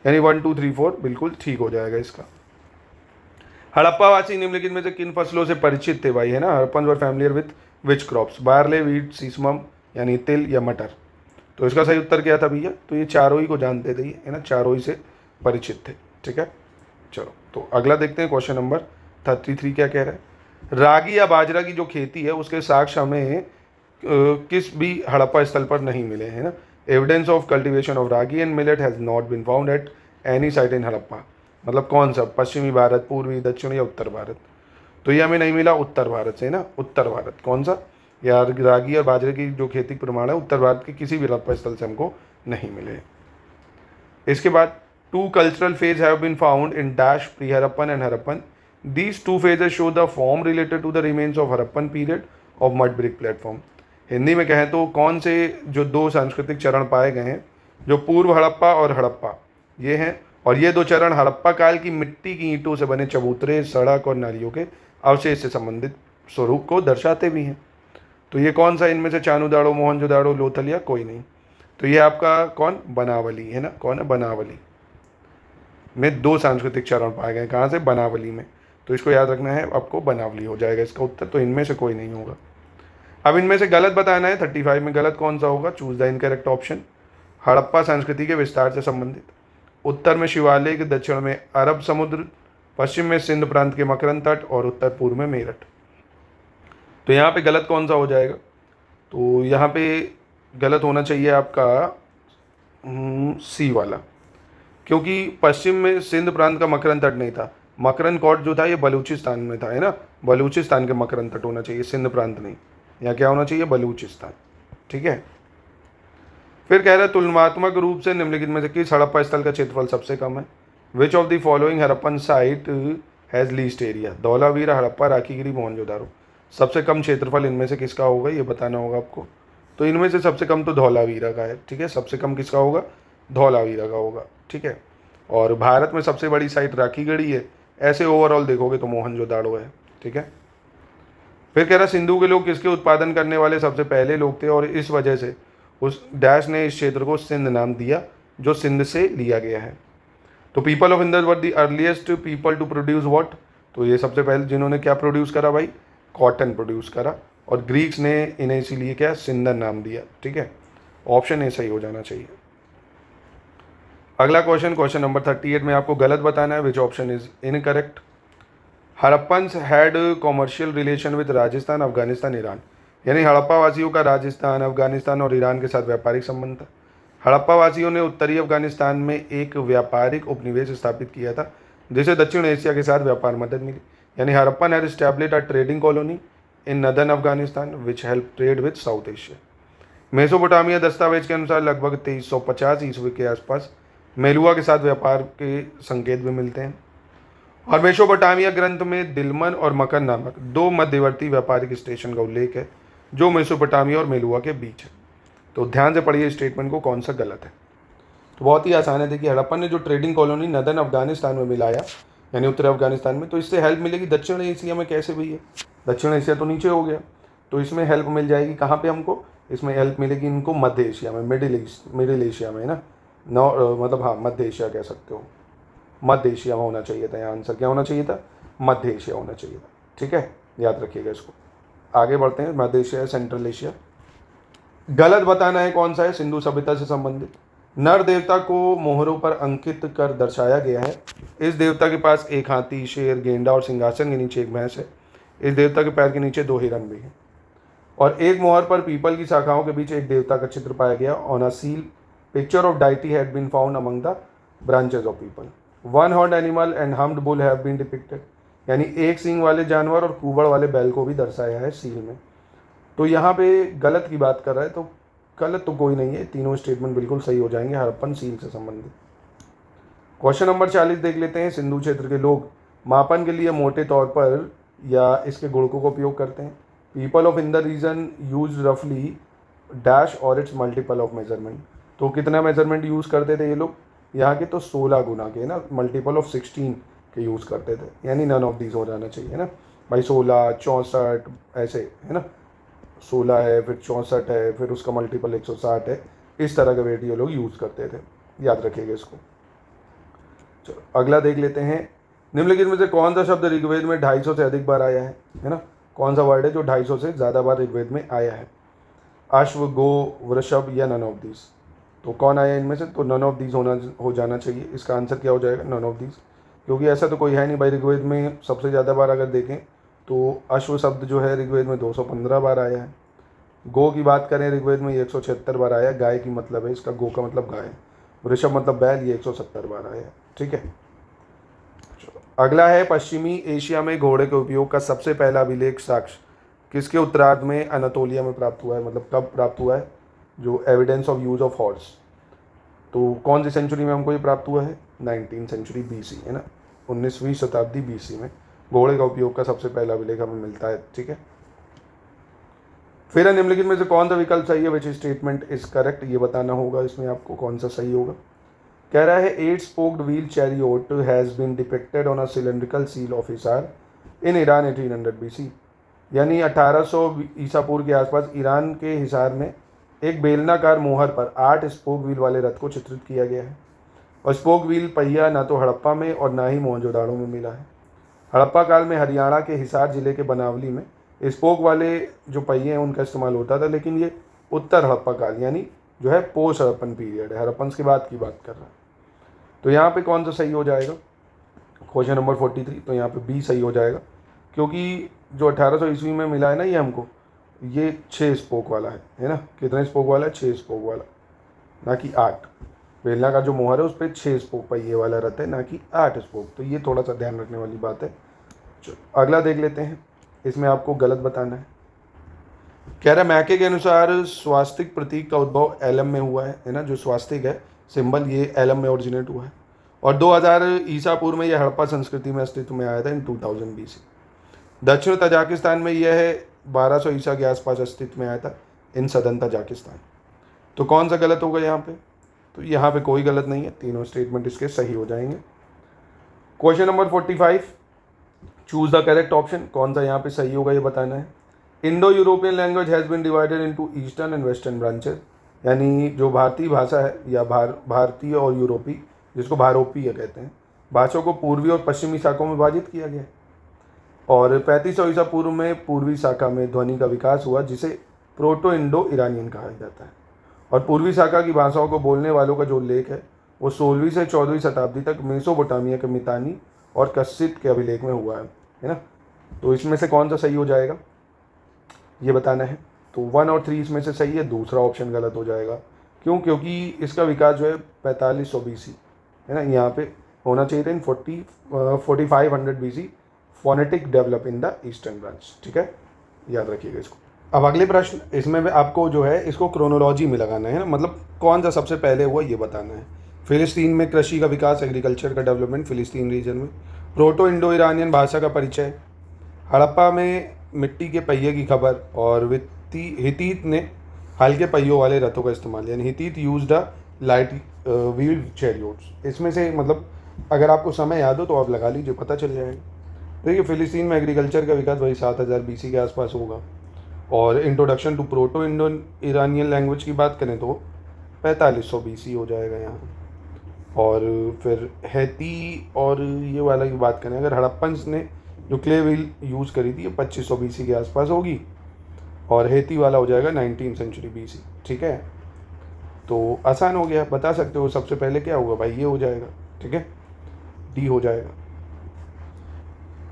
यानी 1 2 3 4 बिल्कुल ठीक हो जाएगा इसका। हड़प्पावासी निम्नलिखित में से किन फसलों से परिचित थे भाई, है ना। Harappans were familiar with which crops, barley, wheat, sesamum यानी तिल या मटर। तो इसका सही उत्तर क्या था भैया, तो ये चारों ही को जानते थे, है ना, चारों ही से परिचित थे। ठीक है, चलो तो अगला देखते हैं। क्वेश्चन नंबर 33 क्या कह रहा है। रागी या बाजरा की जो खेती है उसके साक्ष्य हमें किस भी हड़प्पा स्थल पर नहीं मिले, है ना। Evidence of cultivation of ragi and millet has not been found at any site in Harappa. मतलब कौन सा, पश्चिमी भारत, पूर्वी, दक्षिण या उत्तर भारत। तो ये हमें नहीं मिला उत्तर भारत से, ना। उत्तर भारत कौन सा, या रागी और बाजरे की जो खेती प्रमाण है उत्तर भारत के किसी भी हड़प्पा स्थल से हमको नहीं मिले। इसके बाद 2 cultural phases have been found in dash pre-Harappan and Harappan. These 2 phases show the form related to the remains of Harappan period of mud brick platform. Hindi में कहें तो कौन से जो 2 सांस्कृतिक चरण पाए गए हैं, जो पूर्व हड़प्पा और हड़प्पा ये हैं, और ये 2 चरण हड़प्पा काल की मिट्टी की ईंटों से बने चबूतरे, सड़क और नालियों के अवशेष से संबंधित स्वरूप को दर्शाते भी हैं। तो ये कौन सा इनमें से, चानुदाड़ो, मोहनजोदाड़ो, लोथल या कोई नहीं। तो ये आपका कौन, बनावली, है ना। कौन है, बनावली में 2 सांस्कृतिक चरण पाए गए। कहाँ से, बनावली में। तो इसको याद रखना है आपको, बनावली हो जाएगा इसका उत्तर। तो इनमें से कोई नहीं होगा। अब इनमें से गलत बताना है। 35 में गलत कौन सा होगा, choose the incorrect option. Harappa संस्कृति के विस्तार से संबंधित। उत्तर में शिवालिक, दक्षिण में अरब समुद्र, पश्चिम में सिंध प्रांत के मकरंद तट और उत्तर पूर्व में मेरठ। तो यहाँ पे गलत कौन सा हो जाएगा, तो यहाँ पे गलत होना चाहिए आपका सी वाला, क्योंकि पश्चिम में सिंध प्रांत का मकरंद तट नहीं था। मकरंद कोट जो था ये बलूचिस्तान में था, है ना, बलूचिस्तान के मकरंद तट होना चाहिए, सिंध प्रांत नहीं। यहाँ क्या होना चाहिए, बलूचिस्तान। ठीक है। फिर कह रहा है तुलनात्मक रूप से निम्नलिखित में से किस हड़प्पा स्थल का क्षेत्रफल सबसे कम है। Which of the following Harappan site has least area. Dholavira, Harappa, Rakhigarhi, Mohenjodaro. सबसे कम क्षेत्रफल इनमें से किसका होगा, ये बताना होगा आपको। तो इनमें से सबसे कम तो धौलावीरा का है। ठीक है, सबसे कम किसका होगा, धौलावीरा का होगा। ठीक है। और भारत में सबसे बड़ी साइट राखीगढ़ी है। ऐसे ओवरऑल देखोगे तो मोहनजोदाड़ो है। ठीक है। फिर कह रहा सिंधु के लोग किसके उत्पादन करने वाले सबसे पहले लोग थे और इस वजह से उस डैश ने इस क्षेत्र को सिंध नाम दिया, जो सिंध से लिया गया है। तो people of Indus were the earliest people to produce what. तो ये सबसे पहले जिन्होंने क्या प्रोड्यूस करा भाई, कॉटन प्रोड्यूस करा, और ग्रीक्स ने इन्हें इसीलिए क्या, सिंधन नाम दिया। ठीक है, ऑप्शन ए सही हो जाना चाहिए। अगला क्वेश्चन, क्वेश्चन नंबर 38 में आपको गलत बताना है, which option is incorrect. Harappans had commercial relation with Rajasthan, Afghanistan, Iran. यानी हड़प्पा वासियों का राजस्थान, अफगानिस्तान और ईरान के साथ व्यापारिक संबंध था। हड़प्पा वासियों ने उत्तरी अफगानिस्तान में एक व्यापारिक उपनिवेश स्थापित किया था, जिसे दक्षिण एशिया के साथ व्यापार मदद मिली। यानी Harappan had established a trading colony in northern Afghanistan which help trade with south Asia. Mesopotamia दस्तावेज के अनुसार लगभग 2350 ईस्वी के आसपास मेलुआ के साथ व्यापार के संकेत भी मिलते हैं। और मेसोपोटामिया ग्रंथ में दिलमन और मकर नामक दो मध्यवर्ती व्यापारिक स्टेशन का उल्लेख है, जो मेसोपोटामिया और मेलुआ के बीच है। तो ध्यान से पढ़िए स्टेटमेंट को, कौन सा गलत है। तो बहुत ही आसान है। देखिए, हड़प्पन ने जो ट्रेडिंग कॉलोनी नदर्न अफगानिस्तान में मिलाया, यानी उत्तरी अफगानिस्तान में, तो इससे हेल्प मिलेगी दक्षिण एशिया में। कैसे भैया, दक्षिण एशिया तो नीचे हो गया, तो इसमें हेल्प मिल जाएगी कहाँ पे हमको, इसमें हेल्प मिलेगी इनको मध्य एशिया में, मिडिल एशिया में, है ना, मतलब हाँ, मध्य एशिया कह सकते हो। मध्य एशिया में होना चाहिए था, यहाँ आंसर क्या होना चाहिए था, मध्य एशिया होना चाहिए था। ठीक है, याद रखिएगा इसको। आगे बढ़ते हैं, मध्य एशिया, सेंट्रल एशिया। गलत बताना है कौन सा है, सिंधु सभ्यता से संबंधित। नर देवता को मोहरों पर अंकित कर दर्शाया गया है। इस देवता के पास एक हाथी, शेर, गेंडा और सिंहासन के नीचे एक भैंस है। इस देवता के पैर के नीचे 2 हिरन भी हैं। और एक मोहर पर पीपल की शाखाओं के बीच एक देवता का चित्र पाया गया। On a seal picture of deity had been found among the branches of people. One horn animal and humped bull have been depicted. यानी एक सींग वाले जानवर और कुबड़ वाले बैल को भी दर्शाया है सील में। तो यहाँ पे गलत की बात कर रहा है, तो गलत तो कोई नहीं है, तीनों स्टेटमेंट बिल्कुल सही हो जाएंगे हड़प्पन सील से संबंधित। क्वेश्चन नंबर 40 देख लेते हैं। सिंधु क्षेत्र के लोग मापन के लिए मोटे तौर पर या इसके गुणकों का उपयोग करते हैं। People of in the region use रफली डैश और इट्स मल्टीपल ऑफ मेजरमेंट। तो कितना मेजरमेंट यूज़ करते थे ये लोग, यहाँ के तो 16 गुना के ना, मल्टीपल ऑफ 16 के यूज़ करते थे। यानी नन ऑफ दीज हो जाना चाहिए ना भाई, 16, 64 ऐसे, है ना, 16 है, फिर 64 है, फिर उसका मल्टीपल 160 है। इस तरह का वेट ये लोग यूज़ करते थे, याद रखिएगा इसको। चलो अगला देख लेते हैं। निम्नलिखित में से कौन सा शब्द ऋग्वेद में 250 से अधिक बार आया है ना, कौन सा वर्ड है जो 250 से ज़्यादा बार ऋग्वेद में आया है। अश्व, गो, वृषभ या नन ऑफ दीज। तो कौन आया इनमें से, तो नन ऑफ दीज हो जाना चाहिए। इसका आंसर क्या हो जाएगा, नन ऑफ दीज, क्योंकि ऐसा तो कोई है नहीं भाई। ऋग्वेद में सबसे ज़्यादा बार अगर देखें तो अश्व शब्द जो है ऋग्वेद में 215 बार आया है। गो की बात करें ऋग्वेद में 176 बार आया। गाय की मतलब है इसका, गो का मतलब गाय। वृषभ मतलब बैल, ये 170 बार आया है। ठीक है, अगला है पश्चिमी एशिया में घोड़े के उपयोग का सबसे पहला अभिलेख साक्ष्य किसके उत्तरार्ध में अनातोलिया में प्राप्त हुआ है, मतलब कब प्राप्त हुआ है, जो evidence of use of horse. तो कौन सी सेंचुरी में हमको ये प्राप्त हुआ है, 19वीं सेंचुरी BC, है ना, 19वीं शताब्दी BC में घोड़े का उपयोग का सबसे पहला अभिलेख हमें मिलता है। ठीक है, फिर निम्नलिखित में से कौन सा विकल्प सही है, विच स्टेटमेंट इज करेक्ट, ये बताना होगा इसमें आपको कौन सा सही होगा। कह रहा है 8 spoked wheel chariot has been depicted on a cylindrical seal of Hisar in Iran 1800 BC। यानी 1800 ईसा पूर्व के आसपास ईरान के हिसार में एक बेलनाकार मोहर पर 8 स्पोक व्हील वाले रथ को चित्रित किया गया है। और स्पोक व्हील पहिया ना तो हड़प्पा में और ना ही मोहनजोदाड़ो में मिला है। हड़प्पा काल में हरियाणा के हिसार जिले के बनावली में स्पोक वाले जो पहिए हैं उनका इस्तेमाल होता था, लेकिन ये उत्तर हड़प्पा काल यानी जो है पोस्ट हड़प्पन पीरियड है, हड़प्पन के बाद की बात कर रहा है। तो यहाँ पे कौन सा सही हो जाएगा, क्वेश्चन नंबर 43, तो यहाँ पे B सही हो जाएगा, क्योंकि जो 1800 ईस्वी में मिला है ना ये हमको, ये 6 स्पोक वाला है ना, कितने स्पोक वाला है, 6 स्पोक वाला, ना कि 8। बेलना का जो मोहर है उस पर 6 स्पोक पहिए वाला रहता है, ना कि 8 स्पोक। तो ये थोड़ा सा ध्यान रखने वाली बात है। चलो अगला देख लेते हैं, इसमें आपको गलत बताना है। कह रहा है मैके के अनुसार स्वास्तिक प्रतीक का उद्भव एलम में हुआ है ना, जो स्वास्तिक है सिंबल ये एलम में ओरिजिनेट हुआ है, और 2000 ईसा पूर्व में यह हड़प्पा संस्कृति में अस्तित्व में आया था इन 2000 BC। दक्षिण तजाकिस्तान में यह है 1200 ईसा के आसपास अस्तित्व में आया था इन सदन तजाकिस्तान। तो कौन सा गलत होगा यहाँ पे? तो यहाँ पे कोई गलत नहीं है, तीनों स्टेटमेंट इसके सही हो जाएंगे। Question number 45, choose the correct option. कौन सा यहाँ पे सही होगा ये बताना है। Indo European language has been divided into eastern and western branches, यानी जो भारतीय भाषा है या भारतीय और यूरोपी, जिसको भारोपीय कहते हैं, भाषाओं को पूर्वी और पश्चिमी शाखाओं में विभाजित किया गया है। और 3500 ईसा पूर्व में पूर्वी शाखा में ध्वनि का विकास हुआ, जिसे प्रोटो इंडो ईरानियन कहा जाता है। और पूर्वी शाखा की भाषाओं को बोलने वालों का जो उल्लेख है वो 16वीं से 14वीं शताब्दी तक मेसोपोटामिया के मितानी और कस्सित के अभिलेख में हुआ है ना। तो इसमें से कौन सा सही हो जाएगा ये बताना है। तो 1 और 3 इसमें से सही है, दूसरा ऑप्शन गलत हो जाएगा। क्यों? क्योंकि इसका विकास जो है 4500 BC है ना, यहाँ पे होना चाहिए था इन 4500 BC phonetic develop in the eastern branch. ठीक है, याद रखिएगा इसको। अब अगले प्रश्न, इसमें आपको जो है इसको क्रोनोलॉजी में लगाना है ना, मतलब कौन सा सबसे पहले हुआ ये बताना है। फिलिस्तीन में कृषि का विकास, एग्रीकल्चर का डेवलपमेंट फिलिस्तीन रीजन में, प्रोटो इंडो ईरानियन भाषा का परिचय, हड़प्पा में मिट्टी के पहिए की खबर, और हितीत ने हल्के पहियों वाले रथों का इस्तेमाल, यानी हितीत यूज्ड द लाइट व्हील्ड चैरियोट्स। इसमें से मतलब अगर आपको समय याद हो तो आप लगा लीजिए, पता चल जाएगा। देखिए फिलिस्तीन में एग्रीकल्चर का विकास वही 7000 BC के आसपास होगा, और introduction to proto Indo Iranian language की बात करें तो 4500 BC हो जाएगा यहाँ। और फिर हैती और ये वाला की बात करें, अगर हड़प्पन्स ने जो क्ले व्हील यूज़ करी थी ये 2500 BC के आसपास होगी, और हैती वाला हो जाएगा 19th सेंचुरी BC। ठीक है, तो आसान हो गया, बता सकते हो सबसे पहले क्या होगा भाई, ये हो जाएगा। ठीक है, डी हो जाएगा।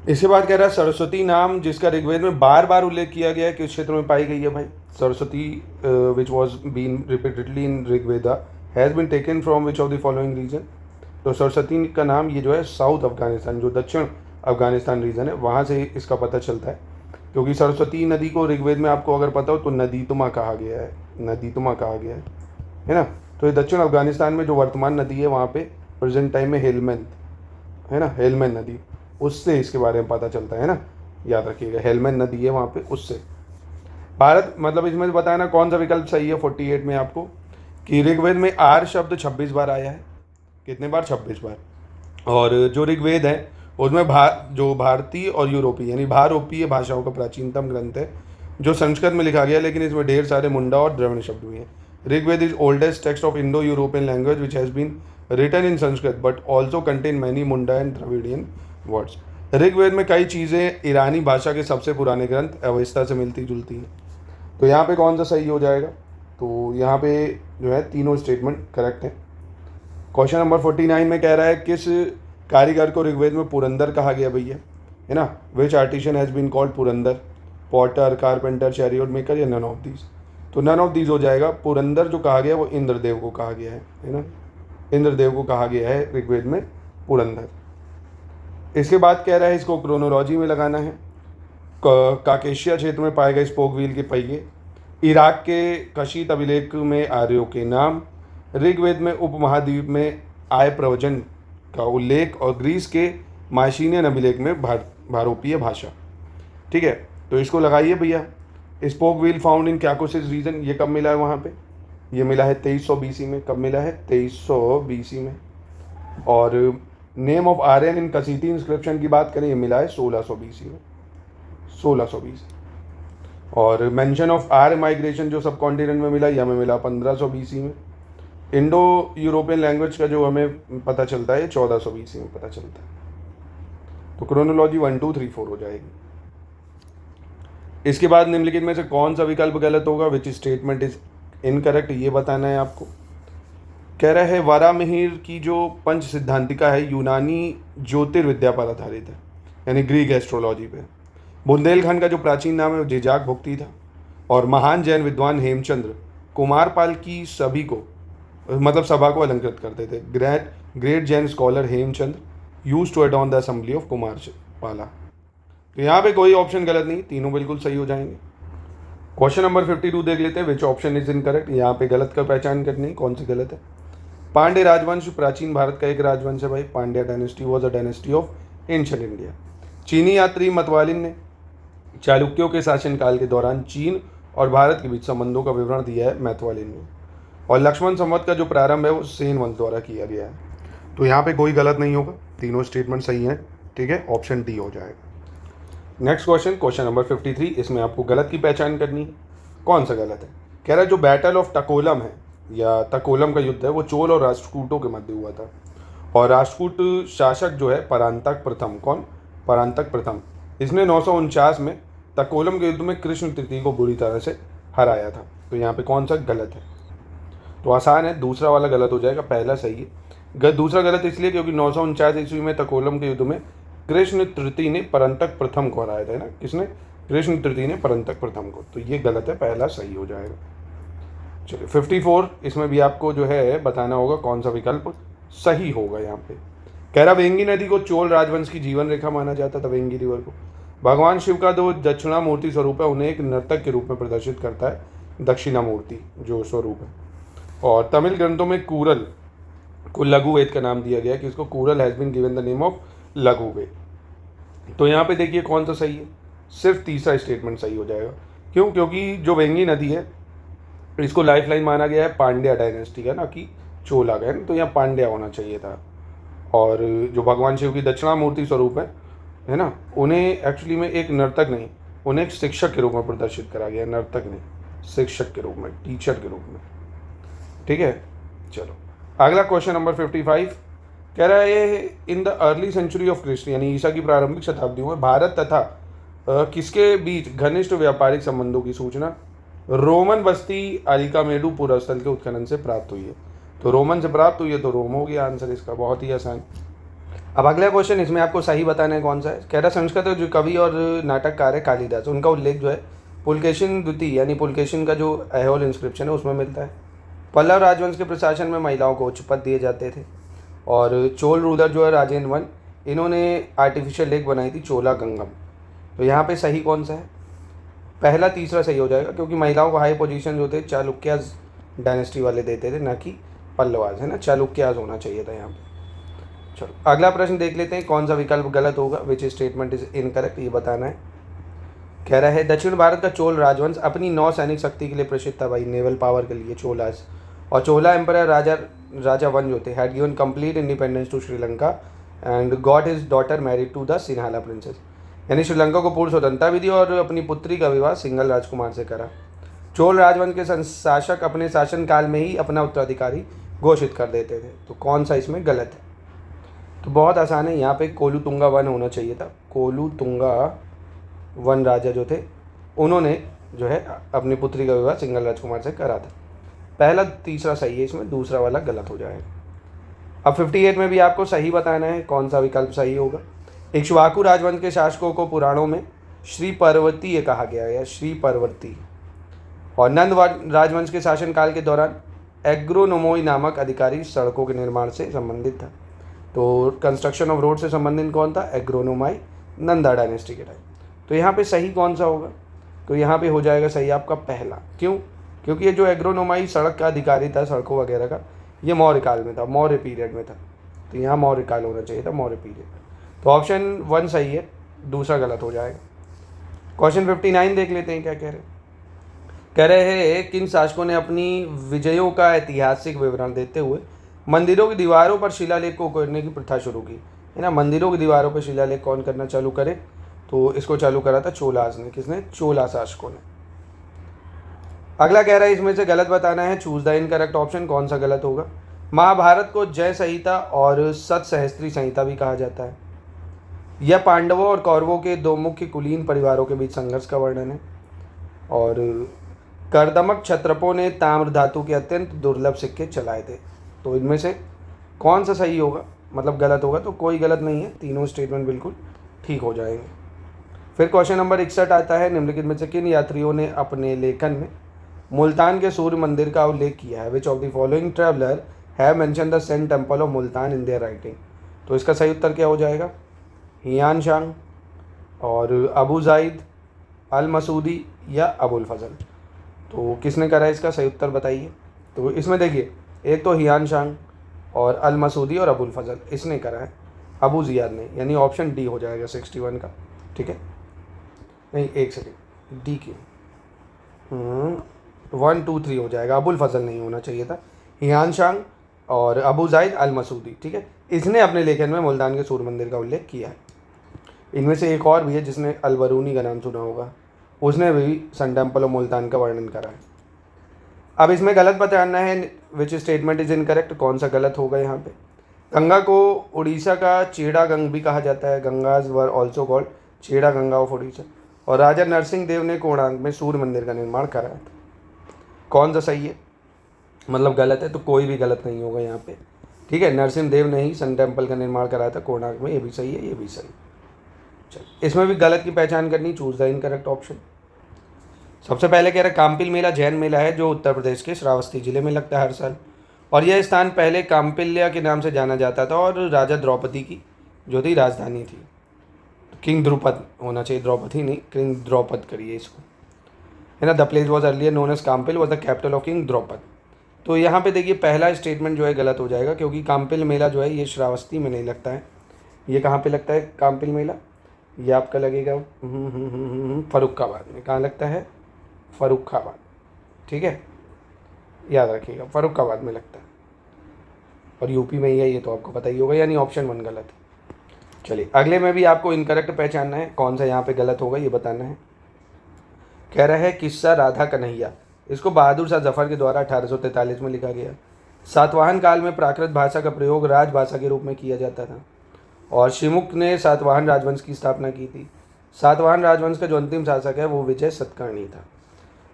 इसके बाद कह रहा है सरस्वती नाम जिसका ऋग्वेद में बार बार उल्लेख किया गया है किस क्षेत्र में पाई गई है भाई। Saraswati which was been repeatedly in Rigveda has been taken from which of the following region. तो सरस्वती का नाम ये जो है साउथ अफगानिस्तान, जो दक्षिण अफगानिस्तान रीजन है वहाँ से इसका पता चलता है, क्योंकि सरस्वती नदी को ऋग्वेद में आपको अगर पता हो तो नदीतुमा कहा गया है, नदीतुमा कहा गया है ना। तो ये दक्षिण अफगानिस्तान में जो वर्तमान नदी है वहाँ पे प्रेजेंट टाइम में हेलमेंद है ना, हेलमेंद नदी, उससे इसके बारे में पता चलता है ना, याद रखिएगा हेलमेंद नदी है वहाँ पे, उससे। भारत मतलब इसमें बताना कौन सा विकल्प सही है 48 में आपको, कि ऋग्वेद में आर शब्द 26 बार आया है। कितने बार? 26 बार। और जो ऋग्वेद है उसमें जो भारतीय और यूरोपीय यानी भारोपीय भाषाओं का प्राचीनतम ग्रंथ है, जो संस्कृत में लिखा गया, लेकिन इसमें ढेर सारे मुंडा और द्रविड़ शब्द भी हैं। Rigveda is oldest text of Indo European language which has been written in Sanskrit but also contain many Munda and Dravidian words. Rigveda में कई चीज़ें ईरानी भाषा के सबसे पुराने ग्रंथ अवस्था से मिलती जुलती हैं। तो यहाँ पे कौन सा सही हो जाएगा? तो यहाँ पे जो है तीनों स्टेटमेंट करेक्ट है। क्वेश्चन नंबर 49 में कह रहा है किस कारीगर को ऋग्वेद में पुरंदर कहा गया भैया, है ना। Which artisan has been called Purandar, potter, carpenter, chariot maker, या नन ऑफ दीज। तो नन ऑफ दीज हो जाएगा। पुरंदर जो कहा गया वो इंद्रदेव को कहा गया है ना, इंद्रदेव को कहा गया है ऋग्वेद में पुरंदर। इसके बाद कह रहा है इसको क्रोनोलॉजी में लगाना है। काकेशिया क्षेत्र में पाए गए स्पोक व्हील के पहिए, इराक के कशीत अभिलेख में आर्यों के नाम, ऋग्वेद में उपमहाद्वीप में आय प्रवचन का उल्लेख, और ग्रीस के माइसिनियन अभिलेख में भारोपीय भाषा। ठीक है, तो इसको लगाइए भैया। स्पोक व्हील फाउंड इन क्याकोसिस रीजन, ये कब मिला है वहाँ पे? ये मिला है 2300 BC में। कब मिला है? 2300 BC में। और name of Aryan in Kassite inscription की बात करें, ये मिला है 1600 BC में, 1600 BC। और मेंशन ऑफ आर्य माइग्रेशन जो सब कॉन्टिनेंट में मिला, ये हमें मिला 1500 BC में। इंडो यूरोपियन लैंग्वेज का जो हमें पता चलता है 1400 BC में पता चलता है। तो क्रोनोलॉजी 1 2 3 4 हो जाएगी। इसके बाद निम्नलिखित में से कौन सा विकल्प गलत होगा, विच स्टेटमेंट इज इनकरेक्ट, ये बताना है आपको। कह रहा है वारामिहिर की जो पंच सिद्धांतिका है यूनानी ज्योतिर्विद्या पर आधारित है, यानी ग्रीक एस्ट्रोलॉजी पे। बुंदेलखंड का जो प्राचीन नाम है वो जिजाक भुक्ति था। और महान जैन विद्वान हेमचंद्र कुमारपाल की सभी को मतलब सभा को अलंकृत करते थे। Great Jain scholar Hemachandra used to adorn the assembly of Kumarapala. तो यहाँ पे कोई ऑप्शन गलत नहीं, तीनों बिल्कुल सही हो जाएंगे। क्वेश्चन नंबर 52 देख लेते हैं, विच ऑप्शन इज इनकरेक्ट। यहाँ पे गलत का पहचान करनी, कौन सी गलत है। पांड्य राजवंश प्राचीन भारत का एक राजवंश है भाई। Pandya dynasty was a dynasty of ancient India. चीनी यात्री मतवालिन ने चालुक्यों के शासनकाल के दौरान चीन और भारत के बीच संबंधों का विवरण दिया है मैथवालिन ने। और लक्ष्मण संवत का जो प्रारंभ है वो सेन वंश द्वारा किया गया है। तो यहाँ पे कोई गलत नहीं होगा, तीनों स्टेटमेंट सही हैं, ठीक है, ऑप्शन डी हो जाएगा। नेक्स्ट क्वेश्चन, क्वेश्चन नंबर 53, इसमें आपको गलत की पहचान करनी है, कौन सा गलत है। कह रहा है जो बैटल ऑफ टकोलम है या तकोलम का युद्ध है वो चोल और राष्ट्रकूटों के मध्य हुआ था। और राष्ट्रकूट शासक जो है परांतक प्रथम, कौन, परांतक प्रथम, इसने 949 में तकोलम के युद्ध में कृष्ण तृतीय को बुरी तरह से हराया था। तो यहाँ पे कौन सा गलत है। तो आसान है, दूसरा वाला गलत हो जाएगा, पहला सही है। दूसरा गलत इसलिए क्योंकि 949 ईस्वी में तकोलम के युद्ध में कृष्ण तृतीय ने परंतक प्रथम को हराया था ना, किसने, कृष्ण तृतीय ने परंतक प्रथम को। तो ये गलत है, पहला सही हो जाएगा। चलिए 54, इसमें भी आपको जो है बताना होगा कौन सा विकल्प सही होगा। यहाँ पे कह रहा वेंगी नदी को चोल राजवंश की जीवन रेखा माना जाता था, वेंगी रिवर को। भगवान शिव का जो दक्षिणामूर्ति स्वरूप है उन्हें एक नर्तक के रूप में प्रदर्शित करता है दक्षिणामूर्ति जो स्वरूप है। और तमिल ग्रंथों में कूरल को लघु वेद का नाम दिया गया कि इसको Kural has been given the name of Laghu Veda. तो यहाँ पे देखिए कौन सा सही है, सिर्फ तीसरा स्टेटमेंट सही हो जाएगा। क्यों, क्योंकि जो वेंगी नदी है इसको लाइफलाइन माना गया है पांड्या डायनेस्टी का, ना कि चोला का, तो यहाँ पांड्या होना चाहिए था। और जो भगवान शिव की दक्षिणामूर्ति स्वरूप है ना, उन्हें एक्चुअली में एक नर्तक नहीं, उन्हें एक शिक्षक के रूप में प्रदर्शित करा गया, नर्तक नहीं, शिक्षक के रूप में, टीचर के रूप में, ठीक है। चलो अगला क्वेश्चन नंबर 55 कह रहा है in the early century of Christ, यानी ईसा की प्रारंभिक शताब्दियों में भारत तथा किसके बीच घनिष्ठ व्यापारिक संबंधों की सूचना रोमन बस्ती अरिकामेडू पुरास्थल के उत्खनन से प्राप्त हुई है। तो रोमन से प्राप्त हुई है, तो रोम हो गया आंसर इसका, बहुत ही आसान। अब अगला क्वेश्चन, इसमें आपको सही बताना है कौन सा है। कह रहा संस्कृत जो कवि और नाटककार है कालिदास, उनका उल्लेख जो है पुलकेशिन द्वितीय यानी पुलकेशिन का जो ऐहोल इंस्क्रिप्शन है उसमें मिलता है। पल्लव राजवंश के प्रशासन में महिलाओं को उच्च पद दिए जाते थे। और चोल रूलर जो है राजेंद्र वन, इन्होंने आर्टिफिशियल लेक बनाई थी चोला गंगम। तो यहाँ पे सही कौन सा है, पहला तीसरा सही हो जाएगा, क्योंकि महिलाओं को हाई पोजीशन जो थे चालुक्याज डायनेस्टी वाले देते थे, ना कि पल्लवाज, है ना, चालुक्याज होना चाहिए था यहाँ पे। चलो अगला प्रश्न देख लेते हैं, कौन सा विकल्प गलत होगा, विच स्टेटमेंट इज इनकरेक्ट, ये बताना है। कह रहा है दक्षिण भारत का चोल राजवंश अपनी नौ सैनिक शक्ति के लिए प्रसिद्ध था भाई, नेवल पावर के लिए चोलास। और चोला एम्पर राजा वन जो थे had given complete independence to Sri Lanka and got his daughter married to the Sinhala princess, यानी श्रीलंका को पूर्ण स्वतंत्रता भी दी और अपनी पुत्री का विवाह सिंगल राजकुमार से करा। चोल राजवंश के शासक अपने शासनकाल में ही अपना उत्तराधिकारी घोषित कर देते थे। तो कौन सा इसमें गलत है। तो बहुत आसान है, यहाँ पे कोलुतुंगा वन होना चाहिए था। कोलुतुंगा वन राजा जो थे उन्होंने जो है अपनी पुत्री का विवाह सिंगल राजकुमार से करा था। पहला तीसरा सही है, इसमें दूसरा वाला गलत हो जाएगा। अब 58 में भी आपको सही बताना है कौन सा विकल्प सही होगा। इक्ष्वाकु राजवंश के शासकों को पुराणों में श्री पर्वतीय कहा गया है, श्री पर्वती। और नंद राजवंश के शासनकाल के दौरान एग्रोनोमोई नामक अधिकारी सड़कों के निर्माण से संबंधित था। तो कंस्ट्रक्शन ऑफ रोड से संबंधित कौन था, एग्रोनोमाई, नंदा डायनेस्टी के टाइम। तो यहाँ पे सही कौन सा होगा, तो यहाँ पे हो जाएगा सही आपका पहला। क्यों, क्योंकि ये जो एग्रोनोमाई सड़क का अधिकारी था सड़कों वगैरह का, ये मौर्य काल में था, मौर्य पीरियड में था। तो यहाँ मौर्य काल होना चाहिए था, मौर्य पीरियड। तो ऑप्शन 1 सही है, दूसरा गलत हो जाएगा। क्वेश्चन 59 देख लेते हैं क्या कह रहे हैं। कह रहे हैं किन शासकों ने अपनी विजयों का ऐतिहासिक विवरण देते हुए मंदिरों की दीवारों पर शिलालेख को करने की प्रथा शुरू की, है ना। मंदिरों की दीवारों पर शिलालेख कौन करना चालू करे, तो इसको चालू करा था चोलास ने। किसने, चोला शासकों ने। अगला कह रहा है इसमें से गलत बताना है, चूज द इनकरेक्ट ऑप्शन, कौन सा गलत होगा। महाभारत को जय संहिता और सत सहस्त्री संहिता भी कहा जाता है। यह पांडवों और कौरवों के दो मुख्य कुलीन परिवारों के बीच संघर्ष का वर्णन है। और कर्दमक क्षत्रपों ने ताम्र धातु के अत्यंत दुर्लभ सिक्के चलाए थे। तो इनमें से कौन सा सही होगा, मतलब गलत होगा। तो कोई गलत नहीं है, तीनों स्टेटमेंट बिल्कुल ठीक हो जाएंगे। फिर क्वेश्चन नंबर 61 आता है, निम्नलिखित में से किन यात्रियों ने अपने लेखन में मुल्तान के सूर्य मंदिर का उल्लेख किया है? Which of the following traveller have mention the saint temple of Multan in their writing? तो इसका सही उत्तर क्या हो जाएगा? हियान शांग और अबू जाइद, अल मसूदी या अबुल फजल? तो किसने करा इसका सही उत्तर बताइए। तो इसमें देखिए, एक तो हियान शांग और अल मसूदी और अबुल फजल इसने करा है, अबू जियाद ने, यानी ऑप्शन डी हो जाएगा 61 का। ठीक है, नहीं एक सेकेंड, डी क्यों, 1 2 3 हो जाएगा, अबुल फजल नहीं होना चाहिए था, हियान शांग और अबू जाइद अल मसूदी। ठीक है, इसने अपने लेखन में मुल्तान के सूर्य मंदिर का उल्लेख किया है। इनमें से एक और भी है जिसने अलबरूनी का नाम सुना होगा, उसने भी सन टेम्पल ऑफ मुल्तान का वर्णन करा है। अब इसमें गलत बताना है, विच स्टेटमेंट इज इनकरेक्ट, कौन सा गलत होगा यहाँ पे। गंगा को उड़ीसा का चेड़ा गंग भी कहा जाता है, Gangas were also called Cheda Ganga of Orissa. और राजा नरसिंह देव ने कोणार्क में सूर्य मंदिर का निर्माण कराया था। कौन सा सही है, मतलब गलत है तो कोई भी गलत नहीं होगा यहाँ पे। ठीक है, नरसिंह देव ने ही सन टेम्पल का निर्माण कराया था कोणार्क में, ये भी सही है, ये भी सही। चल, इसमें भी गलत की पहचान करनी, चूज द इनकरेक्ट ऑप्शन। सबसे पहले कह रहा है काम्पिल मेला जैन मेला है जो उत्तर प्रदेश के श्रावस्ती जिले में लगता है हर साल, और यह स्थान पहले काम्पिल्या के नाम से जाना जाता था और राजा द्रौपदी की जो थी राजधानी थी। किंग द्रुपद होना चाहिए, द्रौपदी नहीं, किंग द्रौपद करिए इसको, है ना। The place was earlier known as Kampil was the capital of king Drupad. तो यहाँ पे देखिए पहला स्टेटमेंट जो है गलत हो जाएगा, क्योंकि काम्पिल मेला जो है ये श्रावस्ती में नहीं लगता है। ये कहाँ पे लगता है काम्पिल मेला, ये आपका लगेगा फर्रुखाबाद में। कहाँ लगता है? फर्रुखाबाद। ठीक है, याद रखिएगा, फर्रुखाबाद में लगता है, और यूपी में ही है, ये तो आपको पता ही होगा, यानी ऑप्शन 1 गलत है। चलिए अगले में भी आपको इनकरेक्ट पहचानना है, कौन सा यहाँ पे गलत होगा ये बताना है। कह रहा है किस्सा राधा कन्हैया, इसको बहादुर शाह जफर के द्वारा 1843 में लिखा गया। सातवाहन काल में प्राकृत भाषा का प्रयोग राजभाषा के रूप में किया जाता था, और शिमुक ने सातवाहन राजवंश की स्थापना की थी। सातवाहन राजवंश का जो अंतिम शासक है वो विजय सतकर्णी था।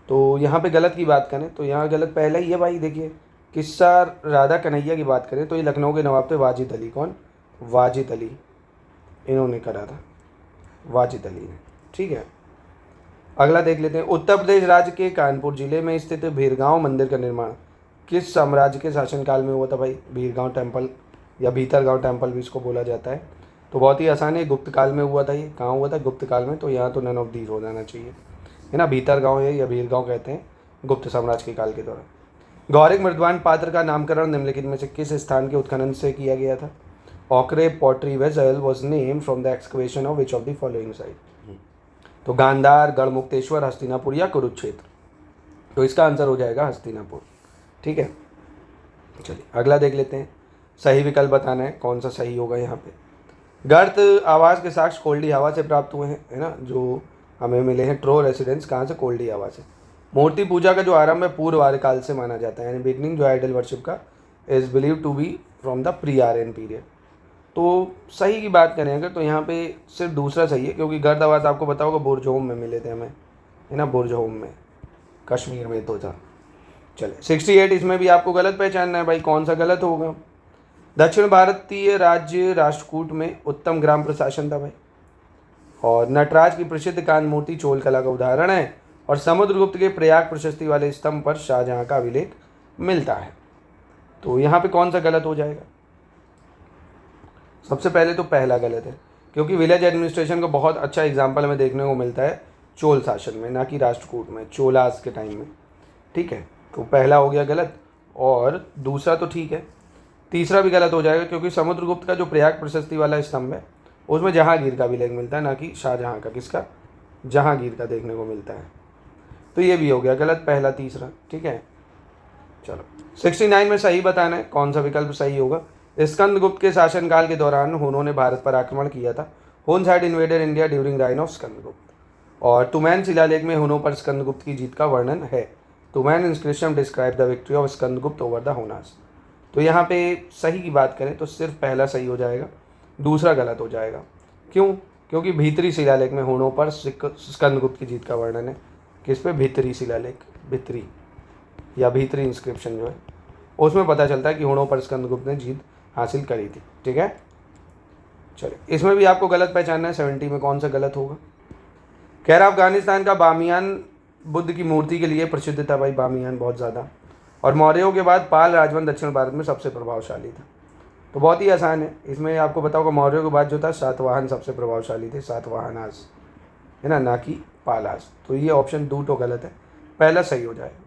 तो यहाँ पे गलत की बात करें तो यहाँ गलत पहला ही है भाई। देखिए किस्सा राधा कन्हैया की बात करें तो ये लखनऊ के नवाब थे वाजिद अली। कौन? वाजिद अली, इन्होंने करा था, वाजिद अली ने। ठीक है, अगला देख लेते हैं। उत्तर प्रदेश राज्य के कानपुर जिले में स्थित भीरगांव मंदिर का निर्माण किस साम्राज्य के शासनकाल में हुआ था भाई? भीरगांव टेम्पल या भीतरगांव टेम्पल भी इसको बोला जाता है। तो बहुत ही आसान है, गुप्त काल में हुआ था। ये कहाँ हुआ था? गुप्त काल में। तो यहाँ तो नन ऑफ दीज हो जाना चाहिए, है ना। भीतरगांव है या भीरगांव कहते हैं गुप्त साम्राज्य के काल के दौरान। गौरिक मृदवान पात्र का नामकरण निम्नलिखित में से किस स्थान के उत्खनन से किया गया था? Ochre pottery vessel was name from the excavation of which of the following site? तो गांधार, गढ़मुक्तेश्वर, हस्तिनापुर या कुरुक्षेत्र? तो इसका आंसर हो जाएगा हस्तिनापुर। ठीक है, चलिए अगला देख लेते हैं। सही विकल्प बताना है, कौन सा सही होगा यहाँ पे। गर्त आवास के साक्ष्य कोल्डी हवा से प्राप्त हुए हैं, है ना, जो हमें मिले हैं ट्रो रेसिडेंस। कहाँ से? कोल्डी हवा से। मूर्ति पूजा का जो आरंभ है पूर्व आर्य काल से माना जाता है, यानी बिगनिंग जो आइडल वर्शिप का is believe to be from the pre Aryan period. तो सही की बात करें अगर तो यहाँ पे सिर्फ दूसरा सही है, क्योंकि गर्द आवाज़ आपको पता होगा बुरजहोम में मिले थे हमें, है ना, बुरजहोम में, कश्मीर में तो था। चले 68, इसमें भी आपको गलत पहचानना है भाई, कौन सा गलत होगा। दक्षिण भारतीय राज्य राष्ट्रकूट में उत्तम ग्राम प्रशासन था भाई, और नटराज की प्रसिद्ध कान मूर्ति चोल कला का उदाहरण है, और समुद्रगुप्त के प्रयाग प्रशस्ति वाले स्तंभ पर शाहजहां का अभिलेख मिलता है। तो यहाँ पे कौन सा गलत हो जाएगा? सबसे पहले तो पहला गलत है, क्योंकि विलेज एडमिनिस्ट्रेशन का बहुत अच्छा एग्जाम्पल हमें देखने को मिलता है चोल शासन में, ना कि राष्ट्रकूट में, चोलास के टाइम में। ठीक है, तो पहला हो गया गलत, और दूसरा तो ठीक है, तीसरा भी गलत हो जाएगा, क्योंकि समुद्रगुप्त का जो प्रयाग प्रशस्ति वाला स्तंभ है उसमें जहांगीर का अभिलेख मिलता है, ना कि शाहजहां का। किसका? जहांगीर का देखने को मिलता है। तो ये भी हो गया गलत, पहला तीसरा। ठीक है, चलो 69 में सही बताना है, कौन सा विकल्प सही होगा। स्कंदगुप्त के शासनकाल के दौरान हुनों ने भारत पर आक्रमण किया था। Hund's had invaded India during reign of Skandagupta. और तुमैन शिलालेख में हुनों पर स्कंदगुप्त की जीत का वर्णन है। Tumain inscription describe the victory of Skandagupta over the Hunas. तो यहाँ पे सही की बात करें तो सिर्फ पहला सही हो जाएगा, दूसरा गलत हो जाएगा। क्यों? क्योंकि भीतरी शिलालेख में हुनों पर स्कंदगुप्त की जीत का वर्णन है। किस पे? भीतरी शिलालेख, भीतरी या भीतरी इंस्क्रिप्शन जो है उसमें पता चलता है कि हुनों पर स्कंदगुप्त ने जीत हासिल करी थी। ठीक है, चलिए इसमें भी आपको गलत पहचानना है। 70 में कौन सा गलत होगा। कह रहा अफगानिस्तान का बामियान बुद्ध की मूर्ति के लिए प्रसिद्ध था भाई बामियान, बहुत ज़्यादा। और मौर्यों के बाद पाल राजवंश दक्षिण भारत में सबसे प्रभावशाली था। तो बहुत ही आसान है, इसमें आपको बताऊंगा मौर्यों के बाद जो था सातवाहन सबसे प्रभावशाली थे, सातवाहनास, है ना कि पालास। तो ये ऑप्शन 2 तो गलत है, पहला सही हो जाएगा।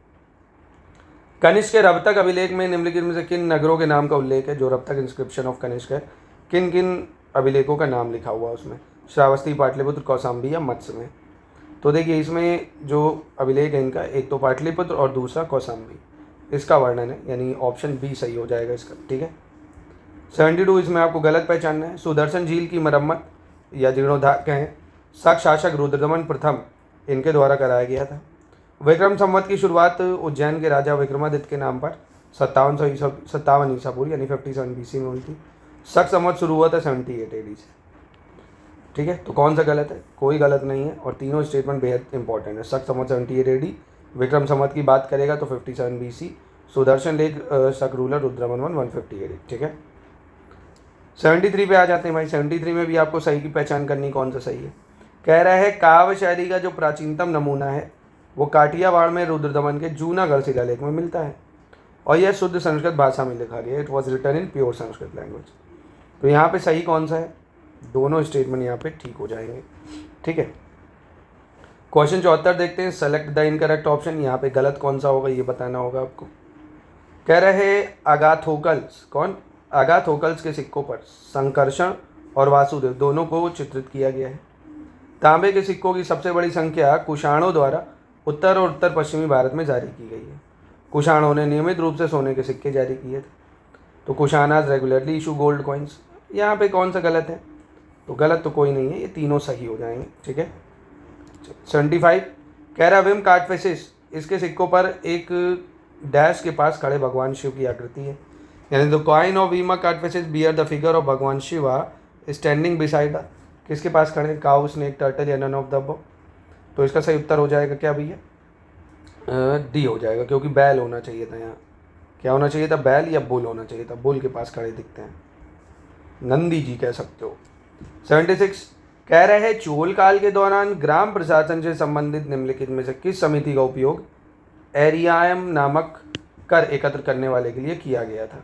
कनिष्क के रबतक अभिलेख में निम्नलिखित में से किन नगरों के नाम का उल्लेख है? जो रबतक इंस्क्रिप्शन ऑफ कनिष्क है, किन किन अभिलेखों का नाम लिखा हुआ है उसमें? श्रावस्ती, पाटलिपुत्र, कौशाम्बी या मत्स्य में? तो देखिए इसमें जो अभिलेख है इनका, एक तो पाटलिपुत्र और दूसरा कौशाम्बी, इसका वर्णन है, यानी ऑप्शन बी सही हो जाएगा इसका। ठीक है। 72 इसमें आपको गलत पहचानना है। सुदर्शन झील की मरम्मत या जीर्णोद्धार कहें, शक शासक रुद्रदमन प्रथम इनके द्वारा कराया गया था। विक्रम संवत की शुरुआत उज्जैन के राजा विक्रमादित्य के नाम पर 57 ईसा पूर्व यानी 57 BC में हुई थी। शक संवत शुरू हुआ था 78 AD से। ठीक है, तो कौन सा गलत है? कोई गलत नहीं है, और तीनों स्टेटमेंट बेहद इंपॉर्टेंट है। शक संवत 78 AD, विक्रम संवत की बात करेगा तो 57 BC, सुदर्शन लेक शक रूलर रुद्रदमन 150 AD। ठीक है। 73 पे आ जाते हैं भाई। 73 में भी आपको सही की पहचान करनी, कौन सा सही है। कह रहा है काव्य शैली का जो प्राचीनतम नमूना है वो काठियावाड़ में रुद्रदमन के जूनागढ़ शिलालेख में मिलता है, और यह शुद्ध संस्कृत भाषा में लिखा गया है। It was written in pure Sanskrit language. तो यहाँ पे सही कौन सा है? दोनों स्टेटमेंट यहाँ पे ठीक हो जाएंगे। ठीक है। क्वेश्चन 74 देखते हैं। Select the incorrect option. यहाँ पे गलत कौन सा होगा ये बताना होगा आपको। कह रहे अगाथोकल्स, कौन? अगाथोकल्स के सिक्कों पर संकर्षण और वासुदेव दोनों को चित्रित किया गया है। तांबे के सिक्कों की सबसे बड़ी संख्या कुषाणों द्वारा उत्तर और उत्तर पश्चिमी भारत में जारी की गई है। कुषाणों ने नियमित रूप से सोने के सिक्के जारी किए थे। तो कुषाणाज रेगुलरली इशू गोल्ड कॉइन्स। यहाँ पे कौन सा गलत है? तो गलत तो कोई नहीं है, ये तीनों सही हो जाएंगे। ठीक है। 75 कह रहा विम कार्टफेसिस, इसके सिक्कों पर एक डैश के पास खड़े भगवान शिव की आकृति है, यानी द कॉइन ऑफ वीमा कार्टफेसिस बियर द फिगर ऑफ भगवान शिवा स्टैंडिंग बिसाइड, किसके पास खड़े? काउ, स्नेक, टर्टल या नन ऑफ द अबव। तो इसका सही उत्तर हो जाएगा क्या भैया? डी हो जाएगा, क्योंकि बैल होना चाहिए था यहाँ। क्या होना चाहिए था? बैल या बुल होना चाहिए था। बुल के पास खड़े दिखते हैं, नंदी जी कह सकते हो। 76 कह रहे हैं चोल काल के दौरान ग्राम प्रशासन से संबंधित निम्नलिखित में से किस समिति का उपयोग एरियाम नामक कर एकत्र करने वाले के लिए किया गया था?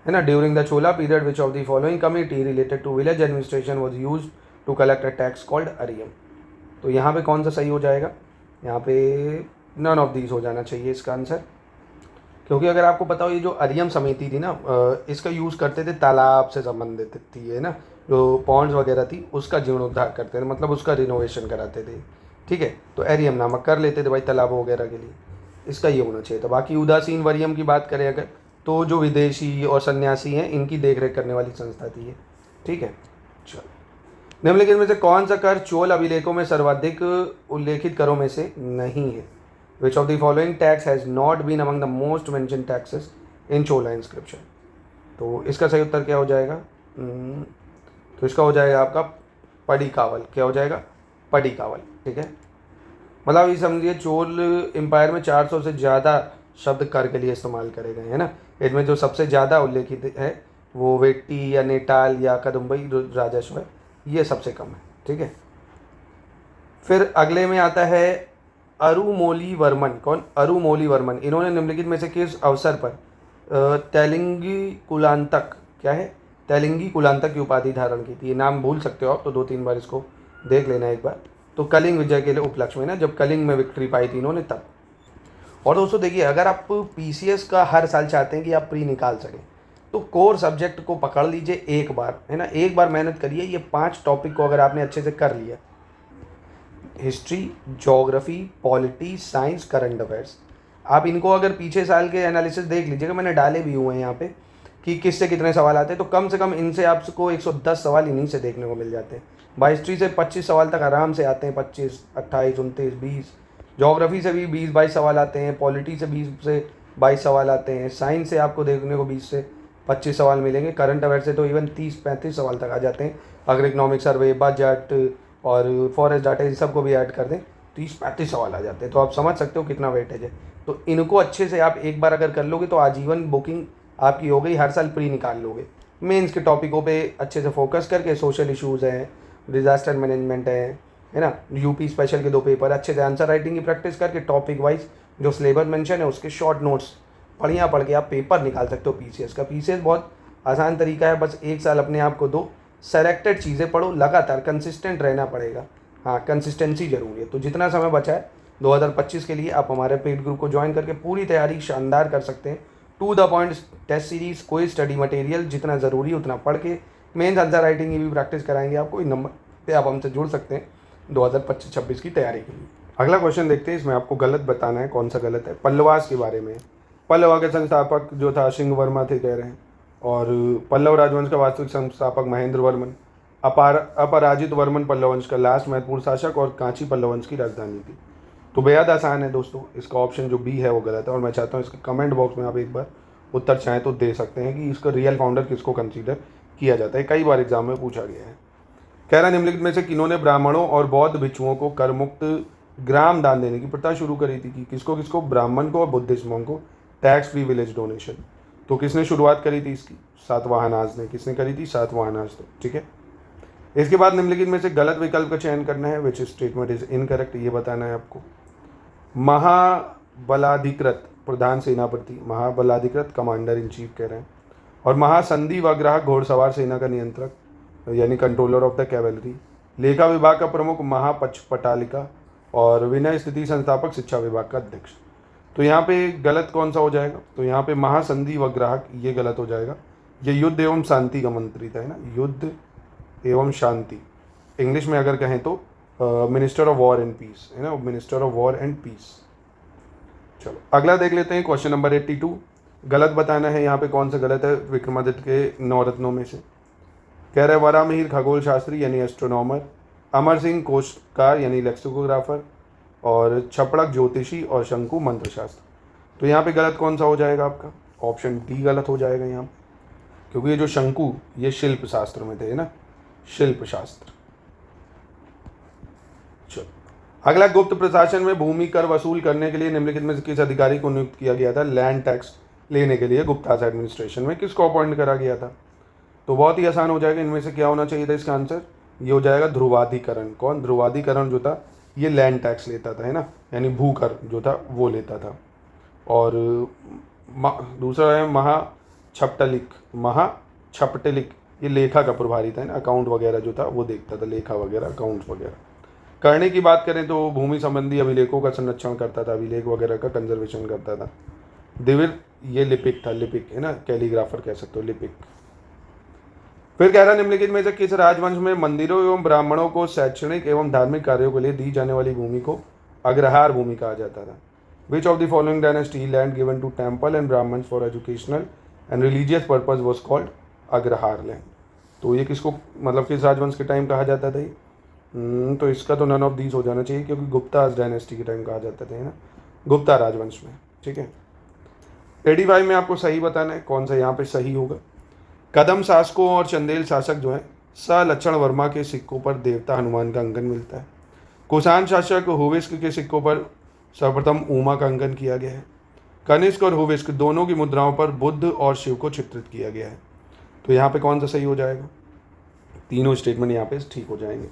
है ना। During the Chola period which of the following committee related to village administration was use to collect a tax called अरियम। तो यहाँ पे कौन सा सही हो जाएगा? यहाँ पे नन ऑफ दीज हो जाना चाहिए इसका आंसर, क्योंकि अगर आपको पता हो ये जो अरियम समिति थी ना, इसका यूज़ करते थे तालाब से संबंधित थी, है ना, जो पॉन्ड्स वगैरह थी उसका जीर्णोद्धार करते थे, मतलब उसका रिनोवेशन कराते थे। ठीक है। तो एरियम नामक कर लेते थे भाई तालाबों वगैरह के लिए, इसका ये होना चाहिए था। बाकी उदासीन वरियम की बात करें अगर, तो जो विदेशी और सन्यासी हैं इनकी देखरेख करने वाली संस्था थी ये। ठीक है। चलो, निम्नलिखित में से कौन सा कर चोल अभिलेखों में सर्वाधिक उल्लेखित करों में से नहीं है? Which of the following tax has not been among the most mention taxes in Chola inscription. तो इसका सही उत्तर क्या हो जाएगा? तो इसका हो जाएगा आपका पडिकावल। क्या हो जाएगा? पडिकावल। ठीक है। मतलब ये समझिए चोल एम्पायर में 400 से ज़्यादा शब्द कर के लिए इस्तेमाल करे गए हैं ना। इनमें जो सबसे ज़्यादा उल्लेखित है वो वेट्टी या नेटाल या कदम्बई राजस्व है, ये सबसे कम है। ठीक है। फिर अगले में आता है अरुमोली वर्मन। कौन? अरुमोली वर्मन। इन्होंने निम्नलिखित में से किस अवसर पर तेलिंगी कुलांतक, क्या है? तेलिंगी कुलांतक की उपाधि धारण की थी। ये नाम भूल सकते हो आप, तो 2-3 बार इसको देख लेना एक बार। तो कलिंग विजय के लिए उपलक्ष्य में ना, जब कलिंग में विक्ट्री पाई थी इन्होंने तब। और दोस्तों देखिए, अगर आप PCS का हर साल चाहते हैं कि आप प्री निकाल सकें तो कोर सब्जेक्ट को पकड़ लीजिए एक बार, है ना। एक बार मेहनत करिए। ये 5 टॉपिक को अगर आपने अच्छे से कर लिया, history, geography, polity, science, current affairs, आप इनको अगर पीछे साल के एनालिसिस देख लीजिएगा, मैंने डाले भी हुए हैं यहाँ पे कि किससे कितने सवाल आते हैं, तो कम से कम इनसे आपको 110 सवाल इन्हीं से देखने को मिल जाते हैं। भाई हिस्ट्री से 25 सवाल तक आराम से आते हैं, 25, 28, 29, 20। ज्योग्राफी से भी 20-22 सवाल आते हैं, पॉलिटी से 20 से 22 सवाल आते हैं, साइंस से आपको देखने को 20 से 25 सवाल मिलेंगे, करंट अफेयर से तो इवन 30-35 सवाल तक आ जाते हैं। अगर इकोनॉमिक सर्वे, बजट और फॉरेस्ट डाटा इन सबको भी ऐड कर दें 30-35 सवाल आ जाते हैं। तो आप समझ सकते हो कितना वेटेज है। तो इनको अच्छे से आप एक बार अगर कर लोगे तो आजीवन बुकिंग आपकी हो गई, हर साल प्री निकाल लोगे। मेंस के टॉपिकों पे अच्छे से फोकस करके, सोशल इश्यूज़ हैं, डिज़ास्टर मैनेजमेंट है, है ना। यूपी स्पेशल के 2 पेपर, अच्छे से आंसर राइटिंग की प्रैक्टिस करके टॉपिक वाइज जो सिलेबस मेंशन है उसके शॉर्ट नोट्स बढ़िया पढ़ के आप पेपर निकाल सकते हो पीसीएस का। पीसीएस बहुत आसान तरीका है, बस 1 साल अपने आप को दो, सेलेक्टेड चीज़ें पढ़ो, लगातार कंसिस्टेंट रहना पड़ेगा। हाँ, कंसिस्टेंसी जरूरी है। तो जितना समय बचा है 2025 के लिए, आप हमारे पेड ग्रुप को ज्वाइन करके पूरी तैयारी शानदार कर सकते हैं। To the point test series, कोई स्टडी मटेरियल जितना ज़रूरी उतना पढ़ के, मेंस आंसर राइटिंग की भी प्रैक्टिस कराएंगे आपको। इन नंबर पे आप हमसे जुड़ सकते हैं 2025-26 की तैयारी के लिए। अगला क्वेश्चन देखते हैं, इसमें आपको गलत बताना है, कौन सा गलत है। पल्लवास के बारे में, पल्लवा के संस्थापक जो था सिंह वर्मा थे कह रहे हैं, और पल्लव राजवंश का वास्तविक संस्थापक महेंद्र वर्मन, अपराजित वर्मन पल्लव वंश का लास्ट महत्वपूर्ण शासक, और कांची पल्लव वंश की राजधानी थी। तो बेहद आसान है दोस्तों, इसका ऑप्शन जो बी है वो गलत है। और मैं चाहता हूँ इसके कमेंट बॉक्स में आप एक बार उत्तर चाहें तो दे सकते हैं कि इसका रियल फाउंडर किसको कंसीडर किया जाता है। कई बार एग्जाम में पूछा गया है। कह रहा निम्नलिखित में से किन्होंने ब्राह्मणों और बौद्ध भिक्षुओं को कर मुक्त ग्राम दान देने की प्रथा शुरू करी थी? कि किसको किसको? ब्राह्मण को और बुद्धिस्मों को टैक्स फ्री विलेज डोनेशन। तो किसने शुरुआत करी थी इसकी? सातवाहनाज ने। किसने करी थी? सातवाहनाज ने। ठीक है। इसके बाद निम्नलिखित में से गलत विकल्प का चयन करना है, विच स्टेटमेंट इज इनकरेक्ट, ये बताना है आपको। महाबलाधिकृत प्रधान सेनापति, महाबलाधिकृत कमांडर इन चीफ कह रहे हैं, और महासंधि व ग्राहक घोड़सवार सेना का नियंत्रक यानी कंट्रोलर ऑफ द कैवेलरी, लेखा विभाग का प्रमुख महापचपटालिका, और विनय स्थिति संस्थापक शिक्षा विभाग का अध्यक्ष। तो यहाँ पे गलत कौन सा हो जाएगा? तो यहाँ पे महासंधि व ग्राहक, ये गलत हो जाएगा। ये युद्ध एवं शांति का मंत्री था, है ना, युद्ध एवं शांति। इंग्लिश में अगर कहें तो minister of war and peace, है ना, minister of war and peace. चलो अगला देख लेते हैं, क्वेश्चन नंबर 82। गलत बताना है यहाँ पे कौन सा गलत है विक्रमादित्य के 9 रत्नों में से। कह रहे वरामिहिर खगोल शास्त्री यानी एस्ट्रोनॉमर, अमर सिंह कोशकार यानी लेक्सिकोग्राफर, और छपड़क ज्योतिषी, और शंकु मंत्रशास्त्र। तो यहाँ पे गलत कौन सा हो जाएगा आपका? ऑप्शन डी गलत हो जाएगा यहाँ पे, क्योंकि ये जो शंकु ये शिल्प शास्त्र में थे, है ना, शिल्प शास्त्र। चलो अगला, गुप्त प्रशासन में भूमि कर वसूल करने के लिए निम्नलिखित में से किस अधिकारी को नियुक्त किया गया था? लैंड टैक्स लेने के लिए गुप्ता एडमिनिस्ट्रेशन में किसको अपॉइंट करा गया था? तो बहुत ही आसान हो जाएगा। इनमें से क्या होना चाहिए था इसका आंसर? ये हो जाएगा ध्रुवाधिकरण। कौन? ध्रुवाधिकरण जो था ये लैंड टैक्स लेता था, है ना, यानी भूकर जो था वो लेता था। और दूसरा है महाछपटलिक, महाछपटलिक ये लेखा का प्रभारी था, है ना, अकाउंट वगैरह जो था वो देखता था, लेखा वगैरह, अकाउंट्स वगैरह। करने की बात करें तो भूमि संबंधी अभिलेखों का संरक्षण करता था, अभिलेख वगैरह का कंजर्वेशन करता था। दिविर ये लिपिक था, लिपिक, है ना, कैलीग्राफर कह सकते हो, लिपिक। फिर कह रहा निम्नलिखित में से किस राजवंश में मंदिरों एवं ब्राह्मणों को शैक्षणिक एवं धार्मिक कार्यों के लिए दी जाने वाली भूमि को अग्रहार भूमि कहा जाता था? Which of the following dynasty land given to temple and Brahmin for educational and religious purpose was called agrahara land? तो ये किसको, मतलब किस राजवंश के टाइम कहा जाता था ये? तो इसका तो नन ऑफ दीज हो जाना चाहिए, क्योंकि गुप्ता डायनेस्टी के टाइम कहा जाता था, है ना, गुप्ता राजवंश में। ठीक है। 85 में आपको सही बताना है, कौन सा यहाँ पे सही होगा? कदम शासकों और चंदेल शासक जो है सलक्षण वर्मा के सिक्कों पर देवता हनुमान का अंकन मिलता है। कुषाण शासक हुविस्क के सिक्कों पर सर्वप्रथम उमा का अंकन किया गया है। कनिष्क और हुविस्क दोनों की मुद्राओं पर बुद्ध और शिव को चित्रित किया गया है। तो यहाँ पे कौन सा सही हो जाएगा? तीनों स्टेटमेंट यहाँ पे ठीक हो जाएंगे।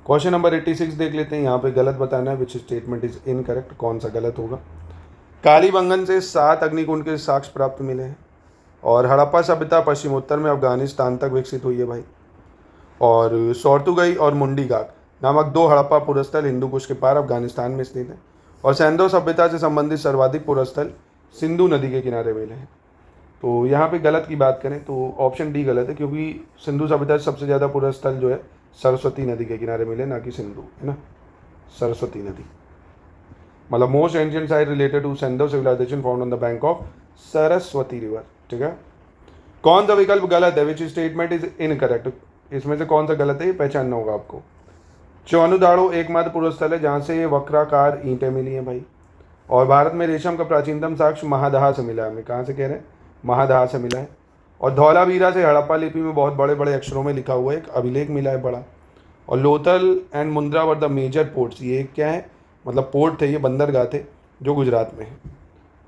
क्वेश्चन नंबर 86 देख लेते हैं। यहाँ पे गलत बताना है, विच स्टेटमेंट इज इनकरेक्ट, कौन सा गलत होगा? कालीबंगन से 7 अग्निकुंड के साक्ष्य प्राप्त मिले हैं, और हड़प्पा सभ्यता पश्चिमोत्तर में अफगानिस्तान तक विकसित हुई है भाई। और सौरतुगई और मुंडीगाक नामक 2 हड़प्पा पुरस्थल हिंदू कुश के पार अफगानिस्तान में स्थित हैं। और सैंधव सभ्यता से संबंधित सर्वाधिक पुरस्थल सिंधु नदी के किनारे मिले हैं। तो यहाँ पे गलत की बात करें तो ऑप्शन डी गलत है, क्योंकि सिंधु सभ्यता से सबसे ज़्यादा पुरस्थल जो है सरस्वती नदी के किनारे मिले, ना कि सिंधु, है ना, सरस्वती नदी। मतलब most ancient site related to Saindhav civilization found on the bank of Saraswati river. ठीक है। कौन सा विकल्प गलत है? Which statement is incorrect? इसमें से कौन सा गलत है ये पहचानना होगा आपको। चौनुदाड़ो एकमात्र पुरस्थल है जहाँ से वक्राकार ईंटें मिली हैं भाई। और भारत में रेशम का प्राचीनतम साक्ष्य महादहा से मिला है। हमें कहाँ से कह रहे हैं? महादहा से मिला है। और धौलावीरा से हड़प्पा लिपि में बहुत बड़े बड़े अक्षरों में लिखा हुआ एक अभिलेख मिला है बड़ा। और Lothal and Mundra were the major ports, ये क्या है, मतलब पोर्ट थे, ये बंदरगाह थे जो गुजरात में है।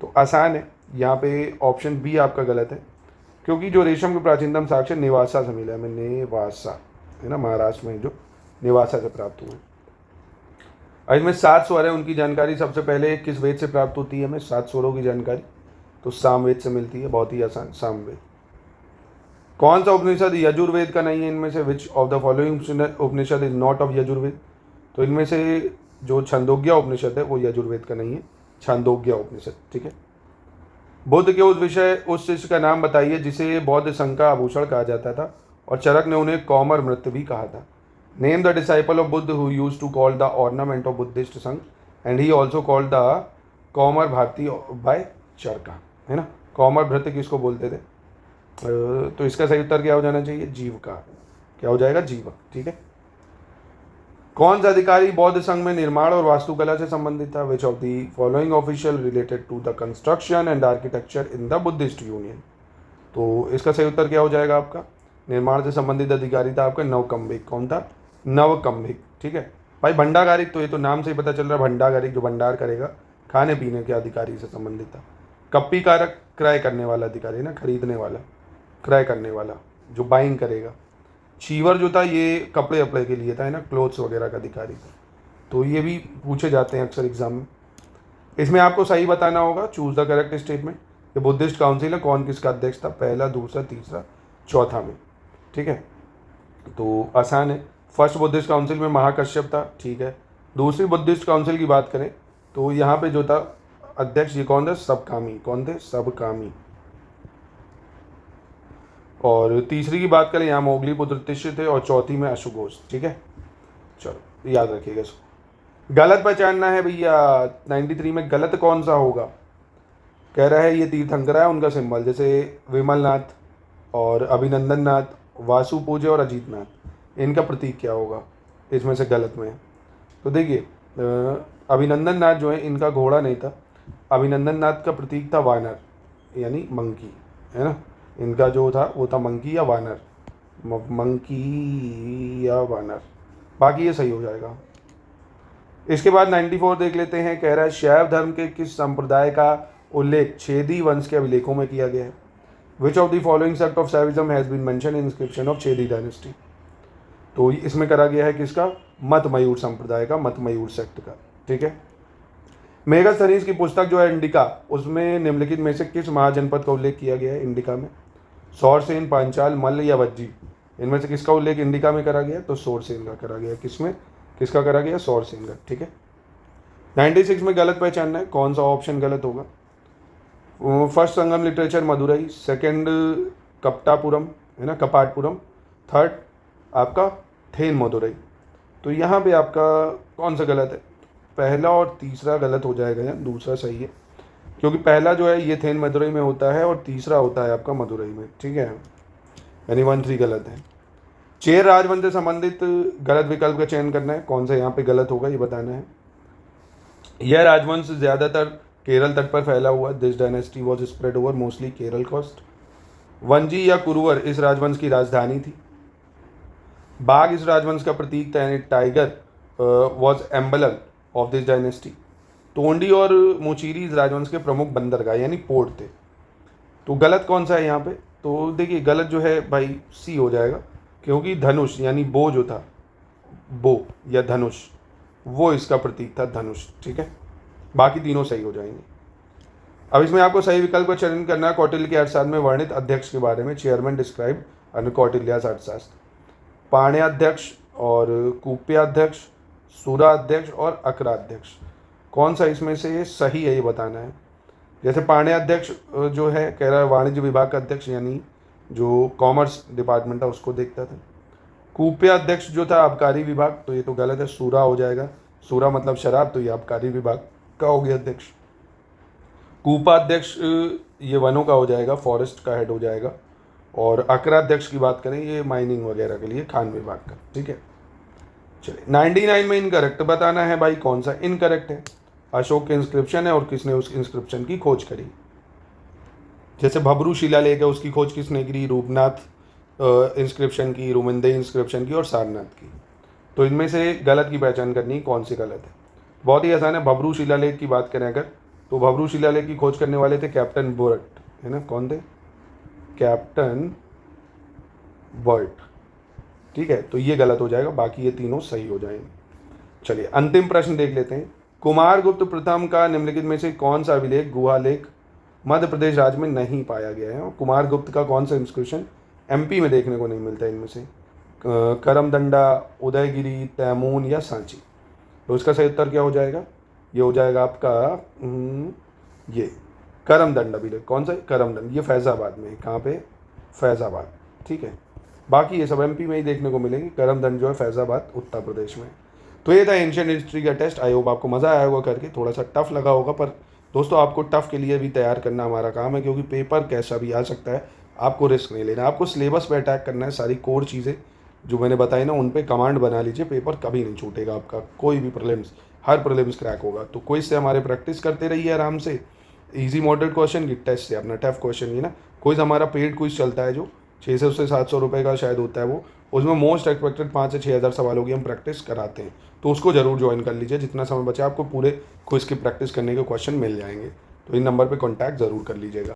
तो आसान है, यहाँ पे ऑप्शन बी आपका गलत है, क्योंकि जो रेशम के प्राचीनतम साक्ष्य नेवासा से मिला है, हमें नेवासा, है ना, महाराष्ट्र में जो नेवासा से प्राप्त हुआ है। और इसमें 7 स्वर है, उनकी जानकारी सबसे पहले किस वेद से प्राप्त होती है हमें 7 स्वरों की जानकारी? तो सामवेद से मिलती है, बहुत ही आसान, सामवेद। कौन सा उपनिषद यजुर्वेद का नहीं है इनमें से? विच of the following Upanishad is not of Yajurveda? तो इनमें से जो छंदोग्या उपनिषद है वो यजुर्वेद का नहीं है, छांदोग्य उपनिषद, ठीक है। बुद्ध के उस शिष्य का नाम बताइए जिसे बौद्ध संघ का आभूषण कहा जाता था और चरक ने उन्हें कौमर मृत भी कहा था। Name the disciple of Buddha who used to call the ornament of Buddhist Sangha and he also called the Kaumar Bharati by Charaka, है ना। कौमर भृत्य किसको बोलते थे? तो इसका सही उत्तर क्या हो जाना चाहिए? जीविका। क्या हो जाएगा? जीवा, ठीक है। कौन सा अधिकारी बौद्ध संघ में निर्माण और वास्तुकला से संबंधित था? Which of the following official related to the construction and architecture in the Buddhist union? तो इसका सही उत्तर क्या हो जाएगा आपका? निर्माण से संबंधित अधिकारी था आपका नवकंभिक। कौन था? नवकंभिक, ठीक है भाई। भंडागारिक, तो ये तो नाम से ही पता चल रहा है, भंडागारिक जो भंडार करेगा, खाने पीने के अधिकारी से संबंधित था। कप्पी कारक, क्रय करने वाला अधिकारी ना, खरीदने वाला, क्रय करने वाला, जो बाइंग करेगा। चीवर जो था ये कपड़े वपड़े के लिए था, है ना, क्लोथ्स वगैरह का अधिकारी था। तो ये भी पूछे जाते हैं अक्सर एग्जाम में। इसमें आपको सही बताना होगा, चूज द करेक्ट स्टेटमेंट। ये बुद्धिस्ट काउंसिल है, कौन किसका अध्यक्ष था? पहला, दूसरा, तीसरा, चौथा में, ठीक है। तो आसान है। फर्स्ट बुद्धिस्ट काउंसिल में महाकश्यप था, ठीक है। दूसरी बुद्धिस्ट काउंसिल की बात करें तो यहाँ पे जो था अध्यक्ष, ये कौन थे? सबकामी। कौन थे? सबकामी। और तीसरी की बात करें यहाँ मोगली पुत्र तिष्य थे और चौथी में अशुघोष, ठीक है। चलो याद रखिएगा इसको। गलत पहचानना है भैया। 93 में गलत कौन सा होगा? कह रहा है ये तीर्थंकरा है उनका सिंबल, जैसे विमलनाथ और अभिनंदन नाथ, वासु पूजे और अजीत नाथ, इनका प्रतीक क्या होगा? इसमें से गलत में है। तो देखिए अभिनंदन नाथ जो है इनका घोड़ा नहीं था, अभिनंदन नाथ का प्रतीक था वानर, यानी मंकी, है ना। इनका जो था वो था मंकी या वानर, मंकी या वानर, बाकी ये सही हो जाएगा। इसके बाद 94 देख लेते हैं। कह रहा है शैव धर्म के किस संप्रदाय का उल्लेख छेदी वंश के अभिलेखों में किया गया है? Which of the following sect of Shaivism has been mention in inscription of Chedi dynasty? तो इसमें करा गया है किसका? मत मयूर संप्रदाय का, मत मयूर सेक्ट का, ठीक है। मेगास्थनीज की पुस्तक जो है इंडिका, उसमें निम्नलिखित में से किस महाजनपद का उल्लेख किया गया है इंडिका में? सौरसेन, पांचाल, मल्ल या वज्जी? इनमें से किसका उल्लेख इंडिका में करा गया? तो सौरसेन का करा गया। किसमें? किसका करा गया? सौरसेन का, ठीक है। 96 में गलत पहचानना है, कौन सा ऑप्शन गलत होगा? फर्स्ट संगम लिटरेचर मदुरई, सेकंड कपटापुरम, है ना, कपाटपुरम, थर्ड आपका थेन मदुरई। तो यहाँ पे आपका कौन सा गलत है? पहला और तीसरा गलत हो जाएगा, या दूसरा सही है, क्योंकि पहला जो है ये थेन मदुरई में होता है और तीसरा होता है आपका मदुरई में, ठीक है। यानी 1, 3 गलत है। चेर राजवंश से संबंधित गलत विकल्प का चयन करना है, कौन सा यहाँ पे गलत होगा ये बताना है। यह राजवंश ज़्यादातर केरल तट पर फैला हुआ। This dynasty was spread over mostly Kerala coast. Vanji या कुरुवर इस राजवंश की राजधानी थी। बाघ इस राजवंश का प्रतीक था, यानी tiger was emblem of this dynasty. तोंडी और मोचीरी इस राजवंश के प्रमुख बंदरगाह यानी पोर्ट थे। तो गलत कौन सा है यहाँ पे? तो देखिए गलत जो है भाई सी हो जाएगा, क्योंकि धनुष यानी बो जो था, बो या धनुष, वो इसका प्रतीक था, धनुष, ठीक है। बाकी तीनों सही हो जाएंगे। अब इसमें आपको सही विकल्प का चयन करना है। कौटिल्य के अर्थशास्त्र में वर्णित अध्यक्ष के बारे में। चेयरमैन डिस्क्राइब अंडर कौटिल्यास अर्थशास्त्र। पाण्याध्यक्ष और कूप्याध्यक्ष, सूराध्यक्ष और अकराध्यक्ष, कौन सा इसमें से सही है ये बताना है। जैसे पाण्याध्यक्ष जो है कह रहा है वाणिज्य विभाग का अध्यक्ष, यानी जो कॉमर्स डिपार्टमेंट था उसको देखता था। कूप्याध्यक्ष जो था आबकारी विभाग, तो ये तो गलत है, सूरा हो जाएगा। सूरा मतलब शराब, तो ये आबकारी विभाग का हो गया अध्यक्ष। कूपाध्यक्ष ये वनों का हो जाएगा, फॉरेस्ट का हेड हो जाएगा। और अकराध्यक्ष की बात करें ये माइनिंग वगैरह के लिए खान विभाग का, ठीक है। चलिए 99 में इनकरेक्ट बताना है भाई, कौन सा इनकरेक्ट है। अशोक के इंस्क्रिप्शन है और किसने उस इंस्क्रिप्शन की खोज करी। जैसे भबरू शिलालेख है, उसकी खोज किसने की? रूपनाथ इंस्क्रिप्शन की, रुमिंदे इंस्क्रिप्शन की और सारनाथ की। तो इनमें से गलत की पहचान करनी, कौन सी गलत है। बहुत ही आसान है। भबरू शिलालेख की बात करें अगर, तो भबरू शिलालेख की खोज करने वाले थे कैप्टन बर्ट, है ना। कौन थे? कैप्टन बर्ट, ठीक है। तो ये गलत हो जाएगा, बाकी ये तीनों सही हो जाएंगे। चलिए अंतिम प्रश्न देख लेते हैं। कुमारगुप्त प्रथम का निम्नलिखित में से कौन सा अभिलेख गुहालेख मध्य प्रदेश राज्य में नहीं पाया गया है? और कुमारगुप्त का कौन सा इंस्क्रिप्शन एमपी में देखने को नहीं मिलता इनमें से? करमदंडा, उदयगिरी, तैमूर या सांची? तो इसका सही उत्तर क्या हो जाएगा? ये हो जाएगा आपका ये करमदंड अभिलेख। कौन सा? करमदंड। ये फैज़ाबाद में है। कहाँ पे? फैज़ाबाद। ठीक है, बाकी ये सब एमपी में ही देखने को मिलेंगे। करमदंड जो है फैज़ाबाद उत्तर प्रदेश में। तो ये था एंशिएंट हिस्ट्री का टेस्ट। आई होप आपको मज़ा आया होगा करके। थोड़ा सा टफ लगा होगा, पर दोस्तों आपको टफ के लिए भी तैयार करना हमारा काम है, क्योंकि पेपर कैसा भी आ सकता है। आपको रिस्क नहीं लेना, आपको सिलेबस पे अटैक करना है। सारी कोर चीज़ें जो मैंने बताई ना, उन पे कमांड बना लीजिए। पेपर कभी नहीं छूटेगा आपका, कोई भी प्रीलिम्स, हर प्रीलिम्स क्रैक होगा। तो क्विज से हमारे प्रैक्टिस करते रहिए आराम से। इजी मॉडरेट क्वेश्चन की टेस्ट से अपना टफ क्वेश्चन, ये ना क्विज हमारा पेड क्विज चलता है जो 600 से 700 रुपये का शायद होता है वो। उसमें मोस्ट एक्सपेक्टेड 5 से 6 हज़ार सवालों की हम प्रैक्टिस कराते हैं। तो उसको जरूर ज्वाइन कर लीजिए। जितना समय बचा आपको पूरे क्विज की प्रैक्टिस करने के क्वेश्चन मिल जाएंगे। तो इन नंबर पे कांटेक्ट ज़रूर कर लीजिएगा।